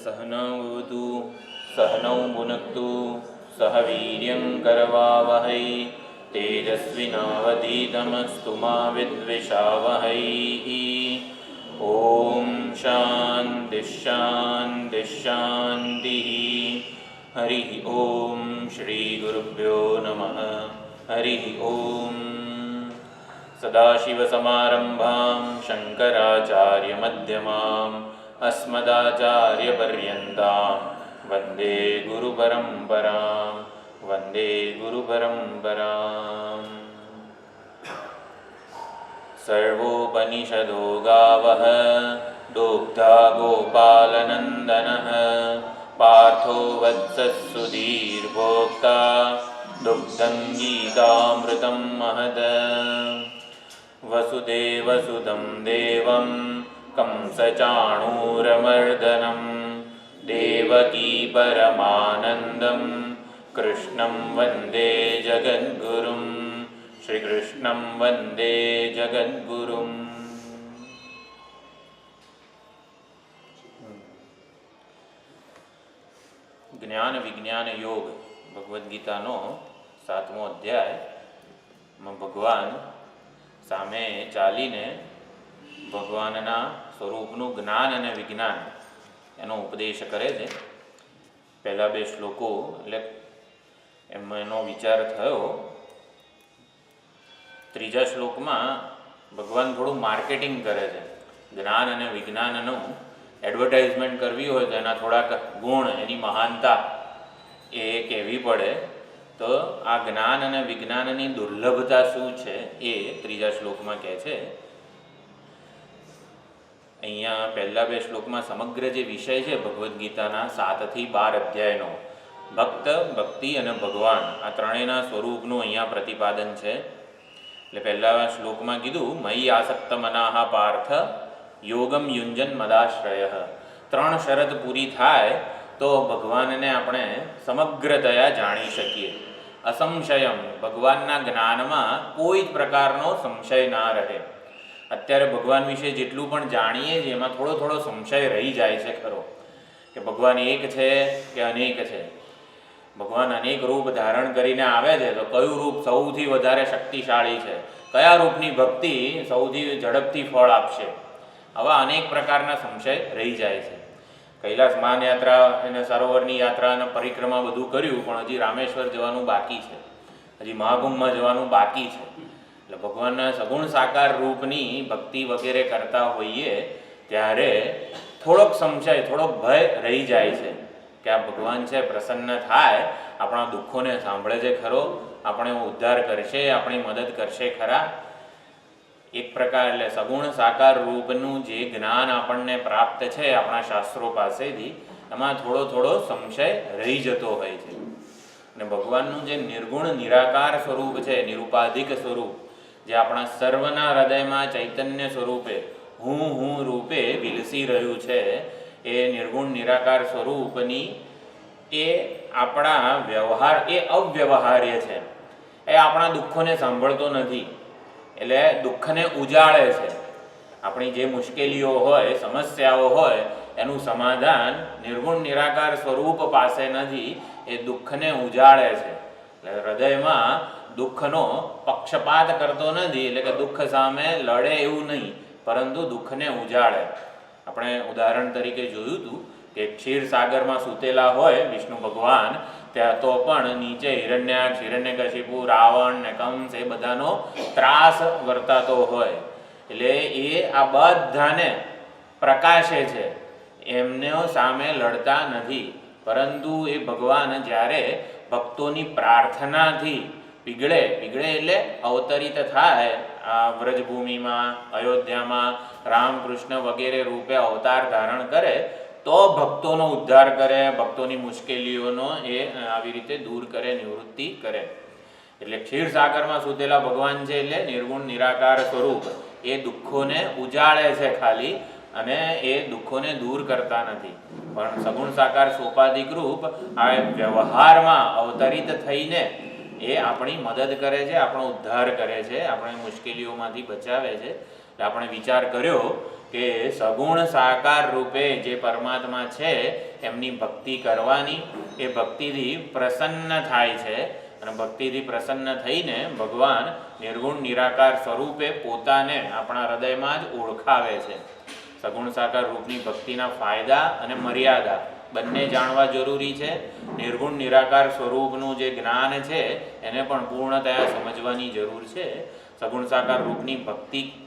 सहनवतु सहनौ भुनक्तु सह वीर्यं करवावहै तेजस्विनावधीतमस्तु मा विद्विषावहै। ॐ शान्तिः शान्तिः शान्तिः। हरिः ॐ श्रीगुरुभ्यो नमः। हरिः ॐ। सदाशिवसमारम्भां शङ्कराचार्यमध्यमाम् अस्मदाचार्यपर्यन्तां वन्दे गुरुपरम्परां वन्दे गुरुपरम्पराम्। सर्वोपनिषदो गावः दुग्धा गोपालनन्दनः पार्थो वत्सः सुधीर्भोक्ता दुग्धं गीतामृतं महद। वसुदेवसुतं देवं कंसचाणूरमर्दनं देवकी परमानन्दं कृष्णं वन्दे जगद्गुरुं श्रीकृष्णं वन्दे जगद्गुरुम्। જ્ઞાન વિજ્ઞાન યોગ ભગવદ્ ગીતાનો 7મો અધ્યાયમાં ભગવાન સામે ચાલીને ભગવાનના સ્વરૂપનું જ્ઞાન અને વિજ્ઞાન એનો ઉપદેશ કરે છે. પહેલા બે શ્લોકો એટલે એમાં એનો વિચાર થયો. ત્રીજા શ્લોકમાં ભગવાન થોડું માર્કેટિંગ કરે છે. જ્ઞાન અને વિજ્ઞાનનું એડવર્ટાઇઝમેન્ટ કરવી હોય તો એના થોડાક ગુણ, એની મહાનતા એ કહેવી પડે. તો આ જ્ઞાન અને વિજ્ઞાનની દુર્લભતા શું છે એ ત્રીજા શ્લોકમાં કહે છે. અહીંયા પહેલા બે શ્લોકમાં સમગ્ર જે વિષય છે ભગવદ્ ગીતાના 7 થી 12 અધ્યાયનો, ભક્ત, ભક્તિ અને ભગવાન, આ ત્રણેયના સ્વરૂપનું અહીંયા પ્રતિપાદન છે. એટલે પહેલા શ્લોકમાં કીધું મયી આસક્ત મનાહ પાર્થ યોગમ યુંજન મદાશ્રય. 3 શરત પૂરી થાય તો ભગવાનને આપણે સમગ્રતયા જાણી શકીએ. અસંશયમ, ભગવાનના જ્ઞાનમાં કોઈ જ પ્રકારનો સંશય ના રહે. અત્યારે ભગવાન વિશે જેટલું પણ જાણીએ છીએ એમાં થોડો થોડો સંશય રહી જાય છે ખરો, કે ભગવાન એક છે કે અનેક છે. ભગવાન અનેક રૂપ ધારણ કરીને આવે છે તો કયું રૂપ સૌથી વધારે શક્તિશાળી છે, કયા રૂપની ભક્તિ સૌથી ઝડપથી ફળ આપશે, આવા અનેક પ્રકારના સંશય રહી જાય છે. કૈલાસ માન યાત્રા અને સરોવરની યાત્રા અને પરિક્રમા બધું કર્યું, પણ હજી રામેશ્વર જવાનું બાકી છે, હજી મહાકુંભમાં જવાનું બાકી છે. એટલે ભગવાનના સગુણ સાકાર રૂપની ભક્તિ વગેરે કરતા હોઈએ ત્યારે થોડોક સંશય, થોડોક ભય રહી જાય છે કે આ ભગવાન છે પ્રસન્ન થાય, આપણા દુઃખોને સાંભળે છે ખરો, આપણે ઉદ્ધાર કરશે, આપણી મદદ કરશે ખરા. એક પ્રકાર એટલે સગુણ સાકાર રૂપનું જે જ્ઞાન આપણને પ્રાપ્ત છે આપણા શાસ્ત્રો પાસેથી, એમાં થોડો થોડો સંશય રહી જતો હોય છે. અને ભગવાનનું જે નિર્ગુણ નિરાકાર સ્વરૂપ છે, નિરુપાધિક સ્વરૂપ, જે આપણા સર્વના હૃદયમાં ચૈતન્ય સ્વરૂપે હું રૂપે વિલસી રહ્યું છે, એ નિર્ગુણ નિરાકાર સ્વરૂપની એ આપણા વ્યવહાર એ અવ્યવહાર્ય છે. એ આપણા દુઃખોને સાંભળતો નથી, એટલે દુઃખને ઉજાળે છે. આપણી જે મુશ્કેલીઓ હોય, સમસ્યાઓ હોય, એનું સમાધાન નિર્ગુણ નિરાકાર સ્વરૂપ પાસે નથી, એ દુઃખને ઉજાળે છે. એટલે હૃદયમાં દુઃખનો પક્ષપાત કરતો નથી, એટલે કે દુઃખ સામે લડે એવું નહીં, પરંતુ દુઃખને ઉજાળે. આપણે ઉદાહરણ તરીકે જોયું હતું કે ક્ષીરસાગરમાં સૂતેલા હોય વિષ્ણુ ભગવાન, ત્યાં તો પણ નીચે હિરણ્યાક્ષ, હિરણ્યકશિપુ, રાવણ ને કંસ એ બધાનો ત્રાસ વર્તાતો હોય. એટલે એ આ બધાને પ્રકાશે છે, એમને સામે લડતા નથી. પરંતુ એ ભગવાન જ્યારે ભક્તોની પ્રાર્થનાથી પીગળે એટલે અવતરિત થાય આ વ્રજભૂમિમાં, અયોધ્યામાં રામકૃષ્ણ વગેરે રૂપે અવતાર ધારણ કરે, તો ભક્તોનો ઉદ્ધાર કરે, ભક્તોની મુશ્કેલીઓનો એ આવી રીતે દૂર કરે, નિવૃત્તિ કરે. એટલે ક્ષીરસાગરમાં સૂતેલા ભગવાન છે એટલે નિર્ગુણ નિરાકાર સ્વરૂપ, એ દુઃખોને ઉજાળે છે ખાલી, અને એ દુઃખોને દૂર કરતા નથી. પણ સગુણ સાકાર સોપાધિક રૂપ આ વ્યવહારમાં અવતરિત થઈને એ આપણી મદદ કરે છે, આપણો ઉદ્ધાર કરે છે, આપણે મુશ્કેલીઓમાંથી બચાવે છે. આપણે વિચાર કર્યો કે સગુણ સાકાર રૂપે જે પરમાત્મા છે એમની ભક્તિ કરવાની, એ ભક્તિથી પ્રસન્ન થાય છે અને ભક્તિથી પ્રસન્ન થઈને ભગવાન નિર્ગુણ નિરાકાર સ્વરૂપે પોતાને આપણા હૃદયમાં જ ઓળખાવે છે. સગુણ સાકાર રૂપની ભક્તિના ફાયદા અને મર્યાદા બંને જાણવા જરૂરી છે. નિર્ગુણ નિરાકાર સ્વરૂપનું જે જ્ઞાન છે એને પણ પૂર્ણતયા સમજવાની જરૂર છે. સગુણ સાકાર રૂપની ભક્તિની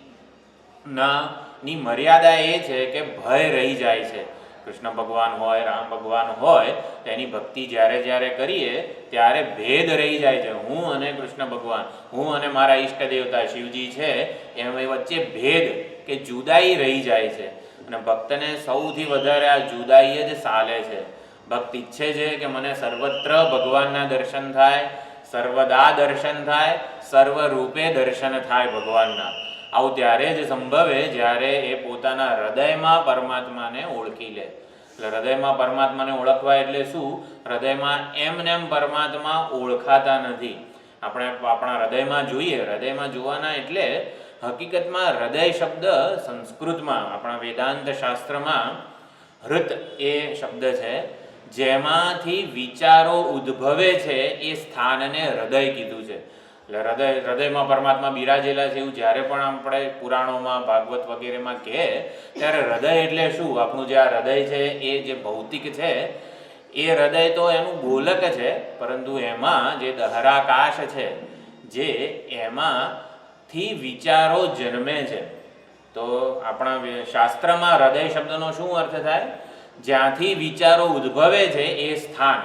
મર્યાદા એ છે કે ભય રહી જાય છે. કૃષ્ણ ભગવાન હોય, રામ ભગવાન હોય, તેની ભક્તિ જ્યારે જ્યારે કરીએ ત્યારે ભેદ રહી જાય છે. હું અને કૃષ્ણ ભગવાન, હું અને મારા ઈષ્ટ દેવતા શિવજી છે, એમ વચ્ચે ભેદ કે જુદાઈ રહી જાય છે. અને ભક્તને સૌથી વધારે આ જુદાઈ જ સાલે છે. ભક્ત ઈચ્છે છે કે મને સર્વત્ર ભગવાનના દર્શન થાય, સર્વદા દર્શન થાય, સર્વ રૂપે દર્શન થાય ભગવાનના. આવું ત્યારે જ સંભવે જ્યારે એ પોતાના હૃદયમાં પરમાત્માને ઓળખી લે. એટલે હૃદયમાં પરમાત્માને ઓળખવા એટલે શું? હૃદયમાં એમ પરમાત્મા ઓળખાતા નથી. આપણે આપણા હૃદયમાં જોઈએ, હૃદયમાં જોવાના એટલે હકીકતમાં હૃદય શબ્દ સંસ્કૃતમાં આપણા વેદાંત શાસ્ત્રમાં હૃત એ શબ્દ છે. જેમાંથી વિચારો ઉદ્ભવે છે એ સ્થાનને હૃદય કીધું છે. એટલે હૃદયમાં પરમાત્મા બિરાજેલા છે એવું જ્યારે પણ આપણે પુરાણોમાં, ભાગવત વગેરેમાં કહે ત્યારે હૃદય એટલે શું? આપણું જે આ હૃદય છે એ જે ભૌતિક છે એ હૃદય તો એનું ગોલક છે, પરંતુ એમાં જે દહરાકાશ છે, જે એમાંથી વિચારો જન્મે છે. તો આપણા શાસ્ત્રમાં હૃદય શબ્દનો શું અર્થ થાય? જ્યાંથી વિચારો ઉદ્ભવે છે એ સ્થાન.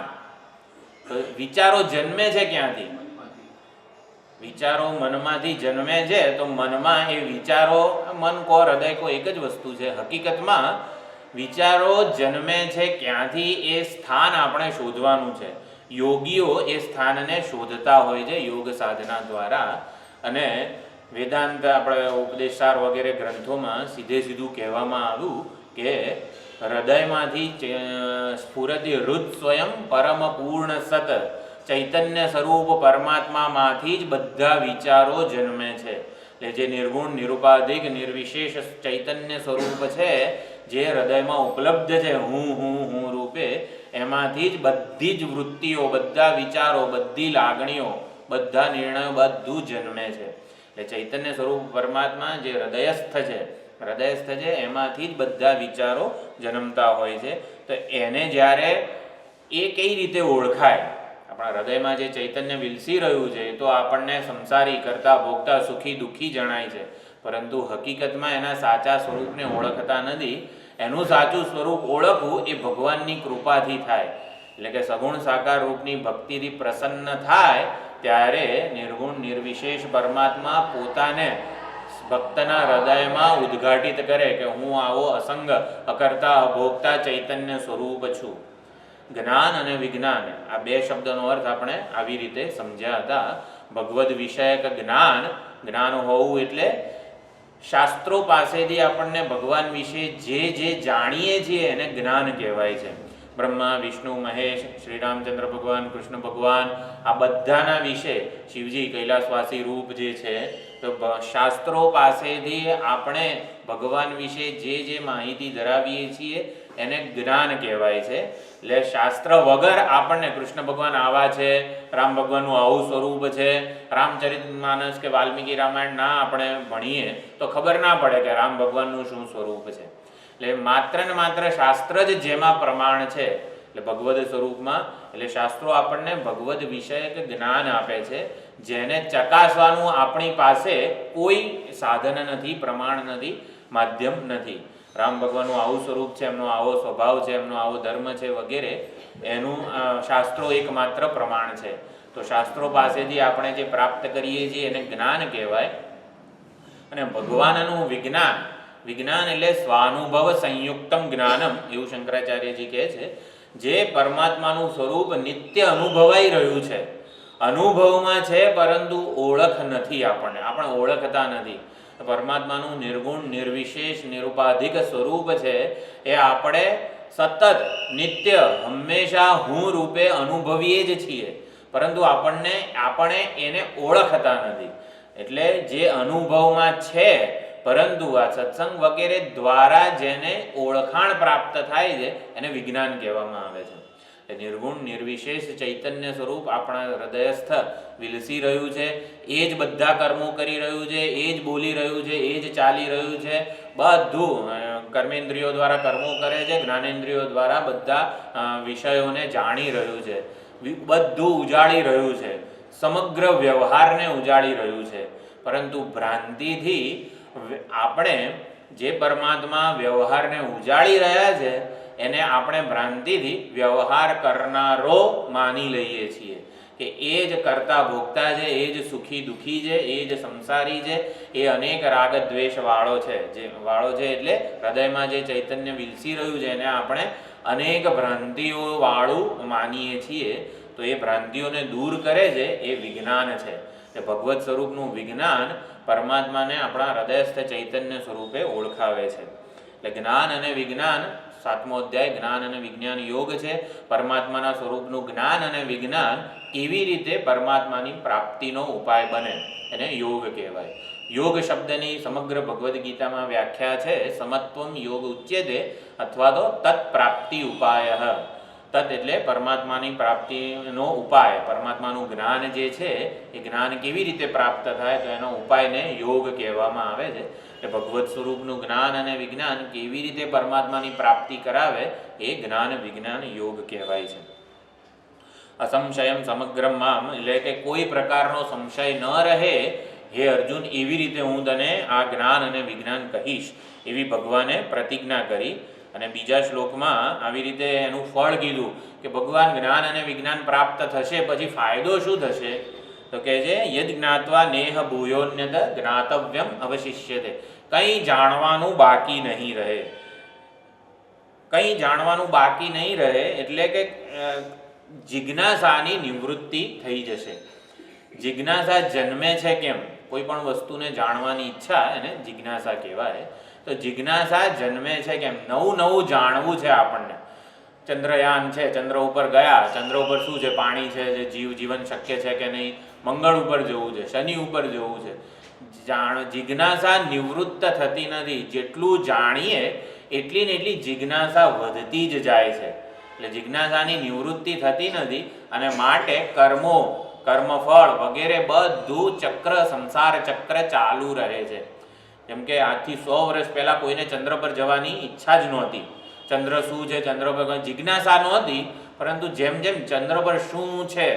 તો વિચારો જન્મે છે ક્યાંથી? વિચારો મનમાંથી જન્મે છે. તો મનમાં એ વિચારો, મન કો હૃદય કો એક જ વસ્તુ છે. હકીકતમાં વિચારો જન્મે છે ક્યાંથી એ સ્થાન આપણે શોધવાનું છે. યોગીઓ એ સ્થાનને શોધતા હોય છે યોગ સાધના દ્વારા. અને વેદાંત, આપણે ઉપદેશાર વગેરે ગ્રંથોમાં સીધું કહેવામાં આવ્યું કે હૃદયમાંથી સ્ફુરતિ હૃદ સ્વયં પરમ પૂર્ણ સત, ચૈતન્ય સ્વરૂપ પરમાત્મામાંથી જ બધા વિચારો જન્મે છે. એટલે જે નિર્ગુણ, નિરુપાધિક, નિર્વિશેષ ચૈતન્ય સ્વરૂપ છે, જે હૃદયમાં ઉપલબ્ધ છે હું રૂપે, એમાંથી જ બધી જ વૃત્તિઓ, બધા વિચારો, બધી લાગણીઓ, બધા નિર્ણયો, બધું જન્મે છે. એટલે ચૈતન્ય સ્વરૂપ પરમાત્મા જે હૃદયસ્થ છે એમાંથી જ બધા વિચારો જન્મતા હોય છે. તો એને જ્યારે એ કઈ રીતે ઓળખાય? આપણા હૃદયમાં જે ચૈતન્ય વિલસી રહ્યું છે તો આપણને સંસારી, કરતા, ભોગતા, સુખી, દુઃખી જણાય છે, પરંતુ હકીકતમાં એના સાચા સ્વરૂપને ઓળખતા નથી. એનું સાચું સ્વરૂપ ઓળખવું એ ભગવાનની કૃપાથી થાય. એટલે કે સગુણ સાકાર રૂપની ભક્તિથી પ્રસન્ન થાય ત્યારે નિર્ગુણ નિર્વિશેષ પરમાત્મા પોતાને ભક્તના હૃદયમાં ઉદ્ઘાટિત કરે કે હું આવો અસંગ, અકર્તા, અભોગતા ચૈતન્ય સ્વરૂપ છું. જ્ઞાન અને વિજ્ઞાન, આ બે શબ્દનો અર્થ આપણે આવી રીતે સમજ્યા હતા. ભગવદ વિષયક જ્ઞાન હોવું એટલે શાસ્ત્રો પાસેથી આપણને ભગવાન વિશે જે જાણીએ છીએ એને જ્ઞાન કહેવાય છે. બ્રહ્મા, વિષ્ણુ, મહેશ, શ્રી રામચંદ્ર ભગવાન, કૃષ્ણ ભગવાન, આ બધાના વિશે, શિવજી કૈલાસવાસી રૂપ જે છે, તો શાસ્ત્રો પાસેથી આપણે ભગવાન વિશે જે માહિતી ધરાવીએ છીએ એને જ્ઞાન કહેવાય છે. એટલે શાસ્ત્ર વગર આપણને કૃષ્ણ ભગવાન આવા છે, રામ ભગવાનનું આવું સ્વરૂપ છે, રામચરિતમાનસ કે વાલ્મીકી રામાયણ ના આપણે ભણીએ તો ખબર ના પડે કે રામ ભગવાનનું શું સ્વરૂપ છે. એટલે માત્ર ને માત્ર શાસ્ત્ર જ જેમાં પ્રમાણ છે, એટલે ભગવદ સ્વરૂપમાં, એટલે શાસ્ત્રો આપણને ભગવદ વિષયક જ્ઞાન આપે છે, જેને ચકાસવાનું આપણી પાસે કોઈ સાધન નથી, પ્રમાણ નથી, માધ્યમ નથી. રામ ભગવાનનું આવું સ્વરૂપ છે, એમનો આવો સ્વભાવ છે, એમનો આવો ધર્મ છે વગેરે, એનું શાસ્ત્રો એકમાત્ર પ્રમાણ છે. તો શાસ્ત્રો પાસેથી આપણે જે પ્રાપ્ત કરીએ છીએ એને જ્ઞાન કહેવાય. અને ભગવાનનું વિજ્ઞાન એટલે સ્વાનુભવ સંયુક્તમ જ્ઞાનમ, એવું શંકરાચાર્યજી કહે છે. જે પરમાત્માનું સ્વરૂપ નિત્ય અનુભવાઈ રહ્યું છે, અનુભવમાં છે, પરંતુ ઓળખ નથી, આપણે ઓળખતા નથી. પરમાત્માનું નિર્ગુણ, નિર્વિશેષ, નિરુપાધિક સ્વરૂપ છે એ આપણે સતત, નિત્ય, હંમેશા હું રૂપે અનુભવીએ જ છીએ, પરંતુ આપણે એને ઓળખતા નથી. એટલે જે અનુભવમાં છે પરંતુ આ સત્સંગ વગેરે દ્વારા જેને ઓળખાણ પ્રાપ્ત થાય છે એને વિજ્ઞાન કહેવામાં આવે છે. નિર્ગુણ નિર્વિશેષ ચૈતન્ય સ્વરૂપ આપણા હૃદયસ્થ વિલસી રહ્યું છે. એ જ બધા કર્મો કરી રહ્યું છે, એ જ બોલી રહ્યું છે, એ જ ચાલી રહ્યું છે. બધું કર્મેન્દ્રિયો દ્વારા કર્મો કરે છે, જ્ઞાનેન્દ્રિયો દ્વારા બધા વિષયોને જાણી રહ્યું છે, બધું ઉજાળી રહ્યું છે, સમગ્ર વ્યવહારને ઉજાળી રહ્યું છે. પરંતુ ભ્રાંતિથી આપણે જે પરમાત્મા વ્યવહારને ઉજાળી રહ્યા છે એને આપણે ભ્રાંતિથી વ્યવહાર કરનારો માની લઈએ છીએ કે એ જ કરતા ભોગતા છે, એ જ સુખી દુઃખી છે, એ જ સંસારી છે, એ અનેક રાગ દ્વેષ વાળો છે. જે વાળો છે એટલે હૃદયમાં જે ચૈતન્ય વિલસી રહ્યું છે એને આપણે અનેક ભ્રાંતિઓ વાળું માનીએ છીએ. તો એ ભ્રાંતિઓને દૂર કરે છે એ વિજ્ઞાન છે. એ ભગવત સ્વરૂપનું વિજ્ઞાન પરમાત્માને આપણા હૃદયસ્થ ચૈતન્ય સ્વરૂપે ઓળખાવે છે. એટલે જ્ઞાન અને વિજ્ઞાન, 7મો અધ્યાય જ્ઞાન અને વિજ્ઞાન યોગ છે. પરમાત્માના સ્વરૂપનું જ્ઞાન અને વિજ્ઞાન કેવી રીતે પરમાત્માની પ્રાપ્તિનો ઉપાય બને એને યોગ કહેવાય. યોગ શબ્દની સમગ્ર ભગવદ્ ગીતામાં વ્યાખ્યા છે સમત્વમ યોગ ઉચ્યતે અથવા તો તત્પ્રાપ્તિ ઉપાય. તત્ એટલે પરમાત્માની પ્રાપ્તિનો ઉપાય. પરમાત્માનું જ્ઞાન જે છે એ જ્ઞાન કેવી રીતે પ્રાપ્ત થાય તો એનો ઉપાયને યોગ કહેવામાં આવે છે. એ ભગવત સ્વરૂપનું જ્ઞાન અને વિજ્ઞાન કેવી રીતે પરમાત્માની પ્રાપ્તિ કરાવે એ જ્ઞાન વિજ્ઞાન યોગ કહેવાય છે. અસંશયમ સમગ્રમ મામ એટલે કે કોઈ પ્રકારનો સંશય ન રહે હે અર્જુન, એવી રીતે હું તને આ જ્ઞાન અને વિજ્ઞાન કહીશ એવી ભગવાને પ્રતિજ્ઞા કરી. અને બીજા શ્લોકમાં આવી રીતે એનું ફળ કીધું કે ભગવાન જ્ઞાન અને વિજ્ઞાન પ્રાપ્ત થશે પછી ફાયદો શું થશે તો કહે છે યદ જ્ઞાત્વા નેહ ભૂયોન્યત જ્ઞાતવ્યમ અવશિષ્યતે. કંઈ જાણવાનું બાકી નહીં રહે. કંઈ જાણવાનું બાકી નહીં રહે એટલે કે જિજ્ઞાસાની નિવૃત્તિ થઈ જશે. જિજ્ઞાસા જન્મે છે કેમ? કોઈ પણ વસ્તુને જાણવાની ઈચ્છા એને જિજ્ઞાસા કહેવાય. તો જિજ્ઞાસા જન્મે છે કેમ? નવું નવું જાણવું છે આપણને. ચંદ્રયાન છે, ચંદ્ર ઉપર ગયા, ચંદ્ર ઉપર શું છે? પાણી છે, જે જીવન શક્ય છે કે નહીં. મંગળ ઉપર જવું છે, શનિ ઉપર જવું છે. જિજ્ઞાસા નિવૃત્ત થતી નથી. જેટલું જાણીએ એટલી ને એટલી જિજ્ઞાસા વધતી જ જાય છે. એટલે જિજ્ઞાસાની નિવૃત્તિ થતી નથી અને માટે કર્મો, કર્મફળ વગેરે બધું ચક્ર, સંસાર ચક્ર ચાલુ રહે છે. જેમ કે આજથી 100 વર્ષ પહેલાં કોઈને ચંદ્ર પર જવાની ઈચ્છા જ નહોતી. ચંદ્ર શું છે, ચંદ્ર પર જિજ્ઞાસા નહોતી, પરંતુ જેમ જેમ ચંદ્ર પર શું છે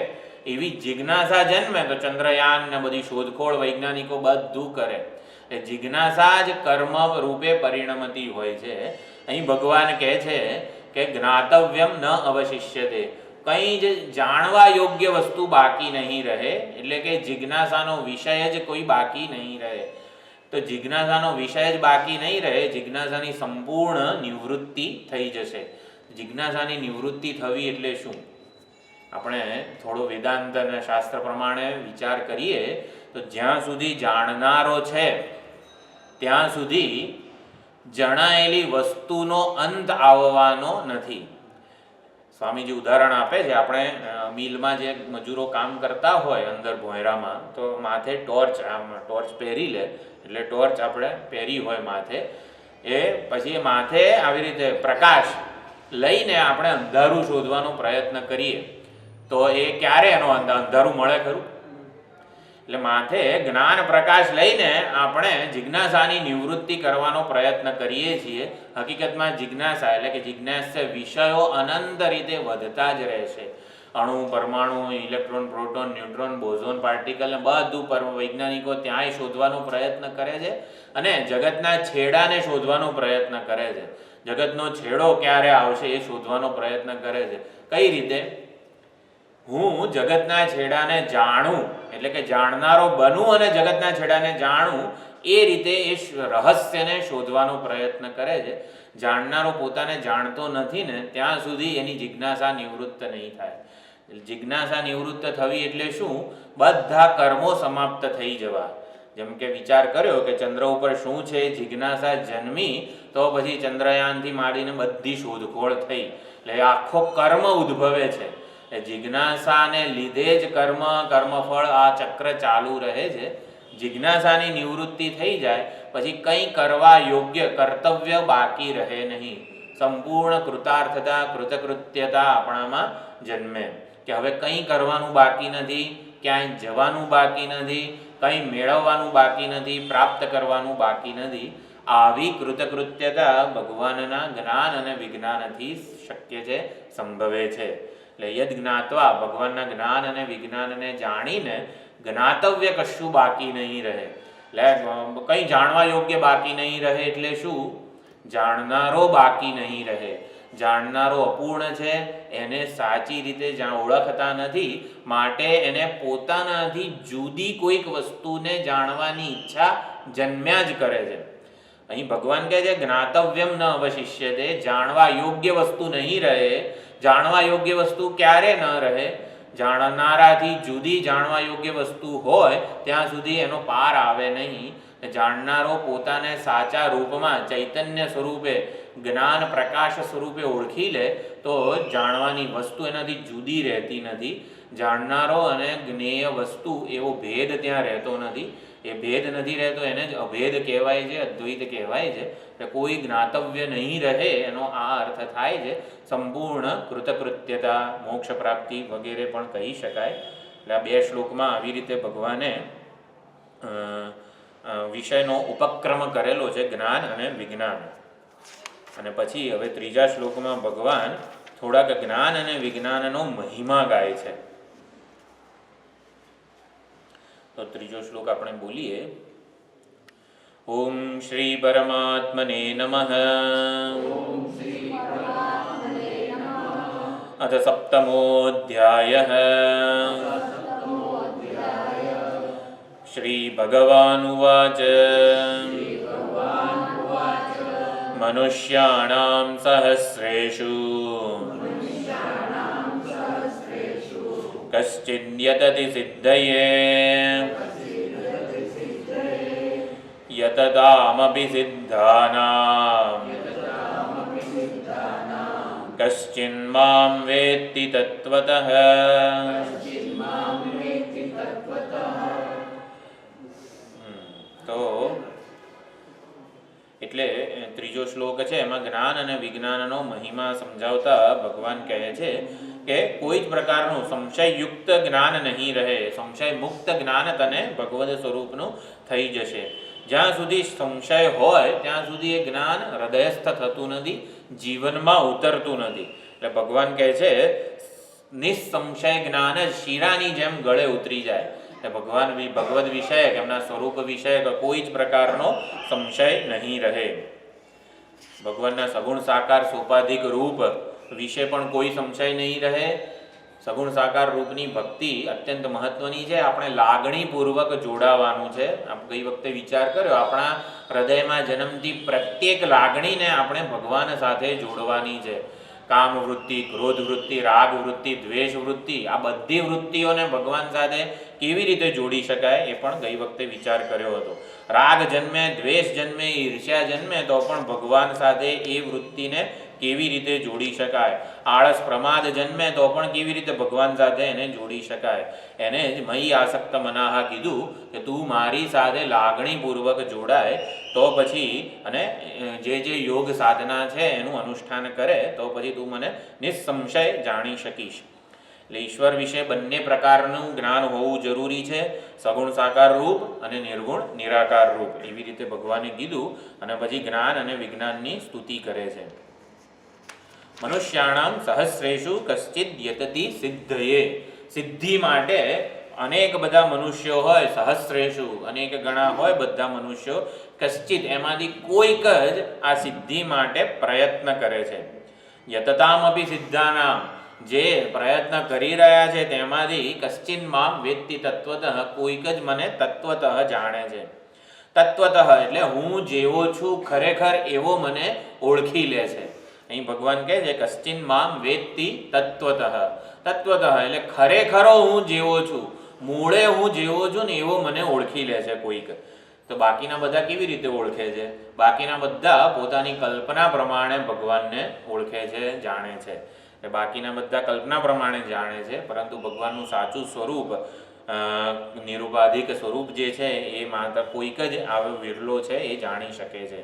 એવી જિજ્ઞાસા જન્મે તો ચંદ્રયાન ને બધી શોધખોળ વૈજ્ઞાનિકો બધું કરે. એ જિજ્ઞાસા જ કર્મ રૂપે પરિણમતી હોય છે. અહીં ભગવાન કહે છે કે જ્ઞાતવ્યમ ન અવશિષ્યતે. કંઈ જ જાણવા યોગ્ય વસ્તુ બાકી નહીં રહે. એટલે કે જિજ્ઞાસાનો વિષય જ કોઈ બાકી નહીં રહે. તો જિજ્ઞાસાનો વિષય જ બાકી નહીં રહે, જિજ્ઞાસાની સંપૂર્ણ નિવૃત્તિ થઈ જશે. જિજ્ઞાસાની નિવૃત્તિ થવી એટલે શું? આપણે થોડો વેદાંત અને શાસ્ત્ર પ્રમાણે વિચાર કરીએ તો જ્યાં સુધી જાણનારો છે ત્યાં સુધી જણાયેલી વસ્તુનો અંત આવવાનો નથી. સ્વામીજી ઉદાહરણ આપે છે, આપણે મિલમાં જે મજૂરો કામ કરતા હોય અંદર ભોંયરામાં, તો માથે ટોર્ચ પહેરી લે. એટલે ટોર્ચ આપણે પહેરી હોય માથે, એ પછી માથે આવી રીતે પ્રકાશ લઈને આપણે અંધારું શોધવાનો પ્રયત્ન કરીએ તો એ ક્યારે એનો અંધારું મળે ખરું? એટલે માથે જ્ઞાન પ્રકાશ લઈને આપણે જિજ્ઞાસાની નિવૃત્તિ કરવાનો પ્રયત્ન કરીએ છીએ. હકીકતમાં જિજ્ઞાસા એટલે કે જિજ્ઞાસ્ય વિષયો અનંત રીતે વધતા જ રહેશે. અણુ, પરમાણુ, ઇલેક્ટ્રોન, પ્રોટોન, ન્યુટ્રોન, બોઝોન, પાર્ટિકલ ને બધું વૈજ્ઞાનિકો ત્યાંય શોધવાનો પ્રયત્ન કરે છે અને જગતના છેડાને શોધવાનો પ્રયત્ન કરે છે. જગતનો છેડો ક્યારે આવશે એ શોધવાનો પ્રયત્ન કરે છે. કઈ રીતે? હું જગતના છેડાને જાણું એટલે કે જાણનારો બનું અને જગતના છેડાને જાણું, એ રીતે એ રહસ્યને શોધવાનો પ્રયત્ન કરે છે. જાણનારો પોતાને જાણતો નથી ને ત્યાં સુધી એની જિજ્ઞાસા નિવૃત્ત નહીં થાય. જિજ્ઞાસા નિવૃત્ત થવી એટલે શું? બધા કર્મો સમાપ્ત થઈ જવા. જેમ કે વિચાર કર્યો કે ચંદ્ર ઉપર શું છે, જિજ્ઞાસા જન્મી તો પછી ચંદ્રયાનથી માંડીને બધી શોધખોળ થઈ. એટલે આખો કર્મ ઉદ્ભવે છે. એ જિજ્ઞાસાને લીધે જ કર્મફળ આ ચક્ર ચાલુ રહે છે. જિજ્ઞાસાની નિવૃત્તિ થઈ જાય પછી કંઈ કરવા યોગ્ય કર્તવ્ય બાકી રહે નહીં. સંપૂર્ણ કૃતાર્થતા કૃતકૃત્યતા આપણામાં જન્મે કે હવે કંઈ કરવાનું બાકી નથી, ક્યાંય જવાનું બાકી નથી, કંઈ મેળવવાનું બાકી નથી, પ્રાપ્ત કરવાનું બાકી નથી. આવી કૃતકૃત્યતા ભગવાનના જ્ઞાન અને વિજ્ઞાનથી શક્ય છે, સંભવે છે. એટલે યદ જ્ઞાત્વા, ભગવાનના જ્ઞાન અને વિજ્ઞાનને જાણીને જ્ઞાતવ્ય કશું બાકી નહીં રહે. એટલે કંઈ જાણવા યોગ્ય બાકી નહીં રહે એટલે શું? જાણનારો બાકી નહીં રહે. જાણનારો અપૂર્ણ છે, એને સાચી રીતે ઓળખતા નથી, માટે એને પોતાનાથી જુદી કોઈક વસ્તુને જાણવાની ઈચ્છા જન્મ્યા જ કરે છે. અહીં ભગવાન કહે છે જ્ઞાતવ્યમ ન અવશિષ્યતે, જાણવા યોગ્ય વસ્તુ નહીં રહે. જાણવા યોગ્ય વસ્તુ ક્યારે ન રહે? જાણનારાથી જુદી જાણવા યોગ્ય વસ્તુ હોય ત્યાં સુધી એનો પાર આવે નહીં. જાણનારો પોતાને સાચા રૂપમાં ચૈતન્ય સ્વરૂપે જ્ઞાન પ્રકાશ સ્વરૂપે ઓળખી લે તો જાણવાની વસ્તુ એનાથી જુદી રહેતી નથી. જાણનારો અને જ્ઞેય વસ્તુ એવો ભેદ ત્યાં રહેતો નથી. એ ભેદ નથી રહેતો, એને જ અભેદ કહેવાય છે, અદ્વૈત કહેવાય છે. એટલે કોઈ જ્ઞાતવ્ય નહીં રહે એનો આ અર્થ થાય છે. સંપૂર્ણ કૃતકૃત્યતા, મોક્ષ પ્રાપ્તિ વગેરે પણ કહી શકાય. એટલે આ બે શ્લોકમાં આવી રીતે ભગવાને વિષયનો ઉપક્રમ કરેલો છે, જ્ઞાન અને વિજ્ઞાન. અને પછી હવે ત્રીજા શ્લોકમાં ભગવાન થોડાક જ્ઞાન અને વિજ્ઞાનનો મહિમા ગાય છે. તો ત્રીજો શ્લોક આપણે બોલીએ. ઓમ શ્રી પરમાત્મને નમઃ. અથ સપ્તમોऽધ્યાયઃ. શ્રી ભગવાનુવાચ. મનુષ્યાણાં સહસ્રેષુ કશ્ચિદ્યતતિ સિદ્ધયે યતતામપિ સિદ્ધાનાં કશ્ચિન્માં વેત્તિ તત્વતઃ. તો એટલે ત્રીજો શ્લોક છે એમાં જ્ઞાન અને વિજ્ઞાનનો મહિમા સમજાવતા ભગવાન કહે છે કે કોઈ જ પ્રકારનું સંશયયુક્ત જ્ઞાન નહીં રહે. સંશય મુક્ત જ્ઞાન તને ભગવદ સ્વરૂપનું થઈ જશે. જ્યાં સુધી સંશય હોય ત્યાં સુધી એ જ્ઞાન હૃદયસ્થ થતું નથી, જીવનમાં ઉતરતું નથી. એટલે ભગવાન કહે છે નિસંશય જ્ઞાન જ શીરાની જેમ ગળે ઉતરી જાય. એટલે ભગવાન ભગવદ વિષયક, એમના સ્વરૂપ વિષયક કોઈ જ પ્રકારનો સંશય નહીં રહે. ભગવાનના સગુણ સાકાર સોપાધિક રૂપ વિશે પણ કોઈ સંશય નહીં રહે. સગુણ સાકાર રૂપની ભક્તિ અત્યંત મહત્વની છે. આપણે લાગણીપૂર્વક જોડાવાનું છે. ગઈ વખતે વિચાર કર્યો, આપણા હૃદયમાં જન્મતી પ્રત્યેક લાગણીને આપણે ભગવાન સાથે જોડવાની છે. કામ વૃત્તિ, ક્રોધ વૃત્તિ, રાગ વૃત્તિ, દ્વેષ વૃત્તિ, આ બધી વૃત્તિઓને ભગવાન સાથે કેવી રીતે જોડી શકાય એ પણ ગઈ વખતે વિચાર કર્યો હતો. રાગ જન્મે, દ્વેષ જન્મે, ઈર્ષ્યા જન્મે તો પણ ભગવાન સાથે એ વૃત્તિને કેવી રીતે જોડી શકાય. આળસ પ્રમાદ જન્મે તો પણ કેવી રીતે ભગવાન સાથે એને જોડી શકાય. એને જ મયી આસક્ત મનાહા કીધું કે તું મારી સાથે લાગણીપૂર્વક જોડાય તો પછી અને જે યોગ સાધના છે એનું અનુષ્ઠાન કરે તો પછી તું મને નિસંશય જાણી શકીશ. એટલે ઈશ્વર વિશે બંને પ્રકારનું જ્ઞાન હોવું જરૂરી છે. સગુણ સાકાર રૂપ અને નિર્ગુણ નિરાકાર રૂપ, એવી રીતે ભગવાને કીધું. અને પછી જ્ઞાન અને વિજ્ઞાનની સ્તુતિ કરે છે. મનુષ્યાણામ સહસ્રેષુ કશ્ચિદ યતતિ સિદ્ધયે. સિદ્ધિ માટે અનેક બધા મનુષ્યો હોય, સહસ્રેષુ અનેક ગણા હોય બધા મનુષ્યો. કશ્ચિદ એમાંથી કોઈક જ આ સિદ્ધિ માટે પ્રયત્ન કરે છે. યતતામપી સિદ્ધાનામ, જે પ્રયત્ન કરી રહ્યા છે તેમાંથી કશ્ચિન મામ વેત્તિ તત્વતઃ, કોઈક જ મને તત્વતઃ જાણે છે. તત્વતઃ એટલે હું જેવો છું ખરેખર એવો મને ઓળખી લે છે. અહીં ભગવાન કહે છે કશ્ચિન મામ વેત્તિ તત્વતઃ. તત્વતઃ એટલે ખરેખરો હું જેવો છું, મૂળે હું જેવો છું ને એવો મને ઓળખી લે છે કોઈક. તો બાકીના બધા કેવી રીતે ઓળખે છે? બાકીના બધા પોતાની કલ્પના પ્રમાણે ભગવાનને ઓળખે છે, જાણે છે. બાકીના બધા કલ્પના પ્રમાણે જાણે છે, પરંતુ ભગવાનનું સાચું સ્વરૂપ નિરુપાધિક સ્વરૂપ જે છે એ માત્ર કોઈક જ આવો વિરલો છે એ જાણી શકે છે.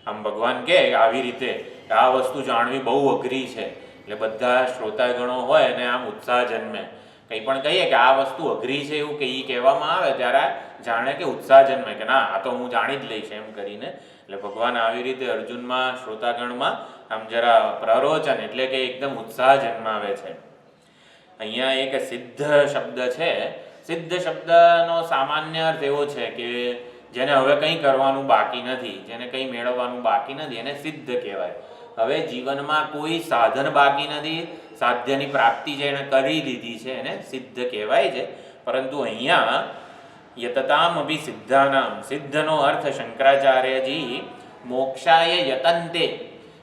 આમ ભગવાન કહે આવી રીતે આ વસ્તુ જાણવી બહુ અઘરી છે, એટલે બધા શ્રોતાગણો હોય અને આમ ઉત્સાહ જન્મે. કંઈ પણ કહીએ કે આ વસ્તુ અઘરી છે એવું કંઈ કહેવામાં આવે ત્યારે જાણે કે ઉત્સાહ જન્મે કે ના આ તો હું જાણી જ લઈશ એમ કરીને. એટલે ભગવાન આવી રીતે અર્જુનમાં શ્રોતાગણમાં આમ જરા પ્રરોચન એટલે કે એકદમ ઉત્સાહ જન્માવે છે. અહીંયા એક સિદ્ધ શબ્દ છે. સિદ્ધ શબ્દનો સામાન્ય અર્થ એવો છે કે જેને હવે કંઈ કરવાનું બાકી નથી, જેને કંઈ મેળવવાનું બાકી નથી એને સિદ્ધ કહેવાય. હવે જીવનમાં કોઈ સાધન બાકી નથી, સાધ્યની પ્રાપ્તિ જે એને કરી લીધી છે એને સિદ્ધ કહેવાય છે. પરંતુ અહીંયા યતતામ અભિ સિદ્ધાનામ, સિદ્ધનો અર્થ શંકરાચાર્યજી મોક્ષાય યતંતે,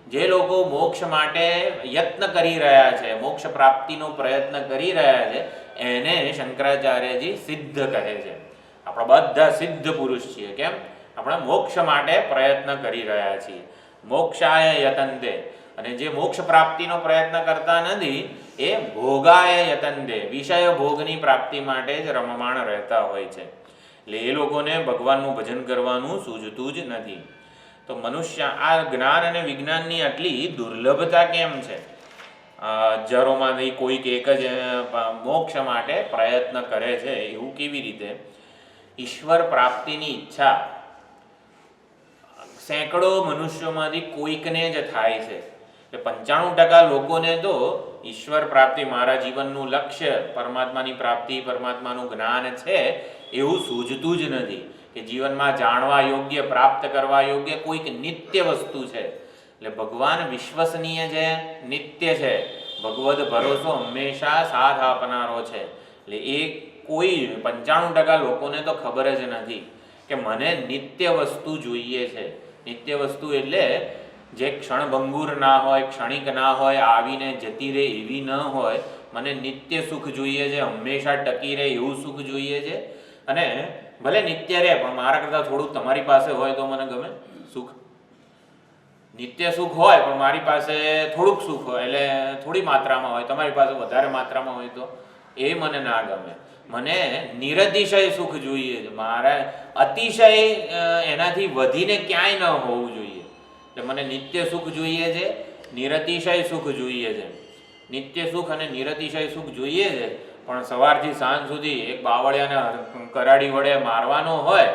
જે લોકો મોક્ષ માટે યત્ન કરી રહ્યા છે, મોક્ષ પ્રાપ્તિનો પ્રયત્ન કરી રહ્યા છે એને શંકરાચાર્યજી સિદ્ધ કહે છે. આપણે બધા સિદ્ધ પુરુષ છીએ. કેમ? આપણે મોક્ષ માટે પ્રયત્ન કરી રહ્યા છીએ. મોક્ષાય યતંતે, અને જે મોક્ષ પ્રાપ્તિનો પ્રયત્ન કરતા નથી એ ભોગાય યતંતે, વિષય ભોગની પ્રાપ્તિ માટે જ રમમાણ રહેતા હોય છે. એટલે એ લોકોને ભગવાનનું ભજન કરવાનું સૂઝતું જ નથી. તો મનુષ્ય આ જ્ઞાન અને વિજ્ઞાનની આટલી દુર્લભતા કેમ છે? હજારોમાંથી કોઈક એક જ મોક્ષ માટે પ્રયત્ન કરે છે એવું કેવી રીતે? ઈશ્વર પ્રાપ્તિની ઈચ્છા સેંકડો મનુષ્યોમાંથી કોઈકને જ થાય છે. એટલે 95% લોકોને તો ઈશ્વર પ્રાપ્તિ, મારા જીવનનું લક્ષ્ય પરમાત્માની પ્રાપ્તિ, પરમાત્માનું જ્ઞાન છે એવું સૂઝતું જ નથી કે જીવનમાં જાણવા યોગ્ય, પ્રાપ્ત કરવા યોગ્ય કોઈક નિત્ય વસ્તુ છે. એટલે ભગવાન વિશ્વસનીય છે, નિત્ય છે, ભગવદ ભરોસો હંમેશા સાથ આપનારો છે. એટલે એ કોઈ 95% લોકોને તો ખબર જ નથી કે મને નિત્ય વસ્તુ જોઈએ છે. નિત્ય વસ્તુ એટલે જે ક્ષણભંગુર ના હોય, ક્ષણિક ના હોય, આવીને જતી રહે એવી ન હોય. મને નિત્ય સુખ જોઈએ છે, હંમેશા ટકી રહે એવું સુખ જોઈએ છે. અને ભલે નિત્ય રહે પણ મારા કરતાં થોડુંક તમારી પાસે હોય તો મને ગમે સુખ. નિત્ય સુખ હોય પણ મારી પાસે થોડુંક સુખ હોય, એટલે થોડી માત્રામાં હોય, તમારી પાસે વધારે માત્રામાં હોય તો એ મને ના ગમે. મને નિરતિશય સુખ જોઈએ છે. મારે અતિશય એનાથી વધીને ક્યાંય ન હોવું જોઈએ. એટલે મને નિત્ય સુખ જોઈએ છે, નિરતિશય સુખ જોઈએ છે. નિત્ય સુખ અને નિરતિશય સુખ જોઈએ છે, પણ સવારથી સાંજ સુધી એક બાવળિયાને કરાડી વડે મારવાનો હોય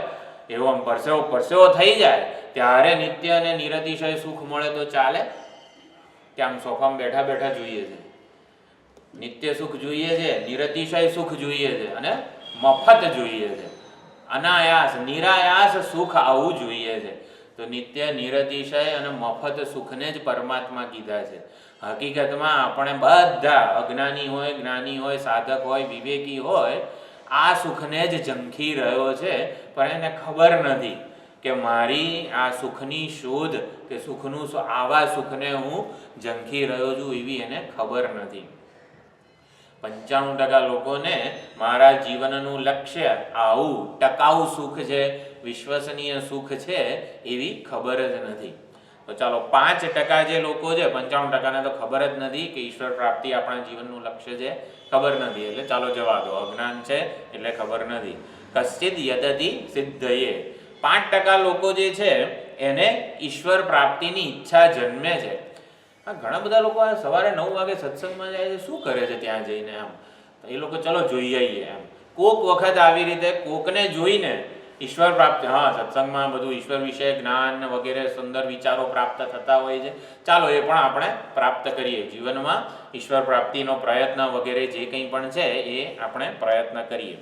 એવો આમ પરસેવો થઈ જાય ત્યારે નિત્ય અને નિરતિશય સુખ મળે તો ચાલે? કે આમ સોફામાં બેઠા બેઠા જોઈએ છે? નિત્ય સુખ જોઈએ છે, નિરતિશય સુખ જોઈએ છે અને મફત જોઈએ છે. અનાયાસ, નિરાયાસ સુખ આવું જોઈએ છે. તો નિત્ય, નિરતિશય અને મફત સુખને જ પરમાત્મા કીધા છે. હકીકતમાં આપણે બધા અજ્ઞાની હોય, જ્ઞાની હોય, સાધક હોય, વિવેકી હોય, આ સુખને જ ઝંખી રહ્યો છે, પણ એને ખબર નથી કે મારી આ સુખની શોધ કે સુખનું આવા સુખને હું ઝંખી રહ્યો છું એવી એને ખબર નથી. 95% લોકોને મારા જીવનનું લક્ષ્ય આવું ટકાઉ સુખ છે, વિશ્વસનીય સુખ છે એવી ખબર જ નથી. તો ચાલો 5% જે લોકો છે, 95%ને તો ખબર જ નથી કે ઈશ્વર પ્રાપ્તિ આપણા જીવનનું લક્ષ્ય છે, ખબર નથી. એટલે ચાલો જવા દો, અજ્ઞાન છે એટલે ખબર નથી. કશ્ચિદ યદતિ સિદ્ધયે, 5% લોકો જે છે એને ઈશ્વર પ્રાપ્તિની ઈચ્છા જન્મે છે. હા, ઘણા બધા લોકો આ સવારે 9 વાગે સત્સંગમાં જાય છે, શું કરે છે ત્યાં જઈને? આમ એ લોકો ચલો જોઈ આવીએ. એમ કોક વખત આવી રીતે કોકને જોઈને ઈશ્વર પ્રાપ્તિ, હા સત્સંગમાં બધું ઈશ્વર વિશે જ્ઞાન વગેરે સુંદર વિચારો પ્રાપ્ત થતા હોય છે, ચાલો એ પણ આપણે પ્રાપ્ત કરીએ. જીવનમાં ઈશ્વર પ્રાપ્તિનો પ્રયત્ન વગેરે જે કંઈ પણ છે એ આપણે પ્રયત્ન કરીએ.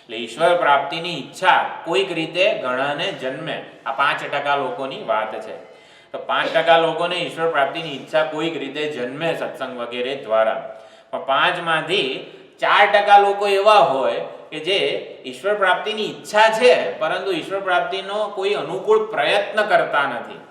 એટલે ઈશ્વર પ્રાપ્તિની ઈચ્છા કોઈક રીતે ઘણાને જન્મે. આ 5% લોકોની વાત છે. તો 5% લોકોને ઈશ્વર પ્રાપ્તિની ઈચ્છા કોઈક રીતે જન્મે સત્સંગ વગેરે દ્વારા. પણ 5માંથી 4% લોકો એવા હોય કે જે ઈશ્વર પ્રાપ્તિની ઈચ્છા છે પરંતુ ઈશ્વર પ્રાપ્તિનો કોઈ અનુકૂળ પ્રયત્ન કરતા નથી.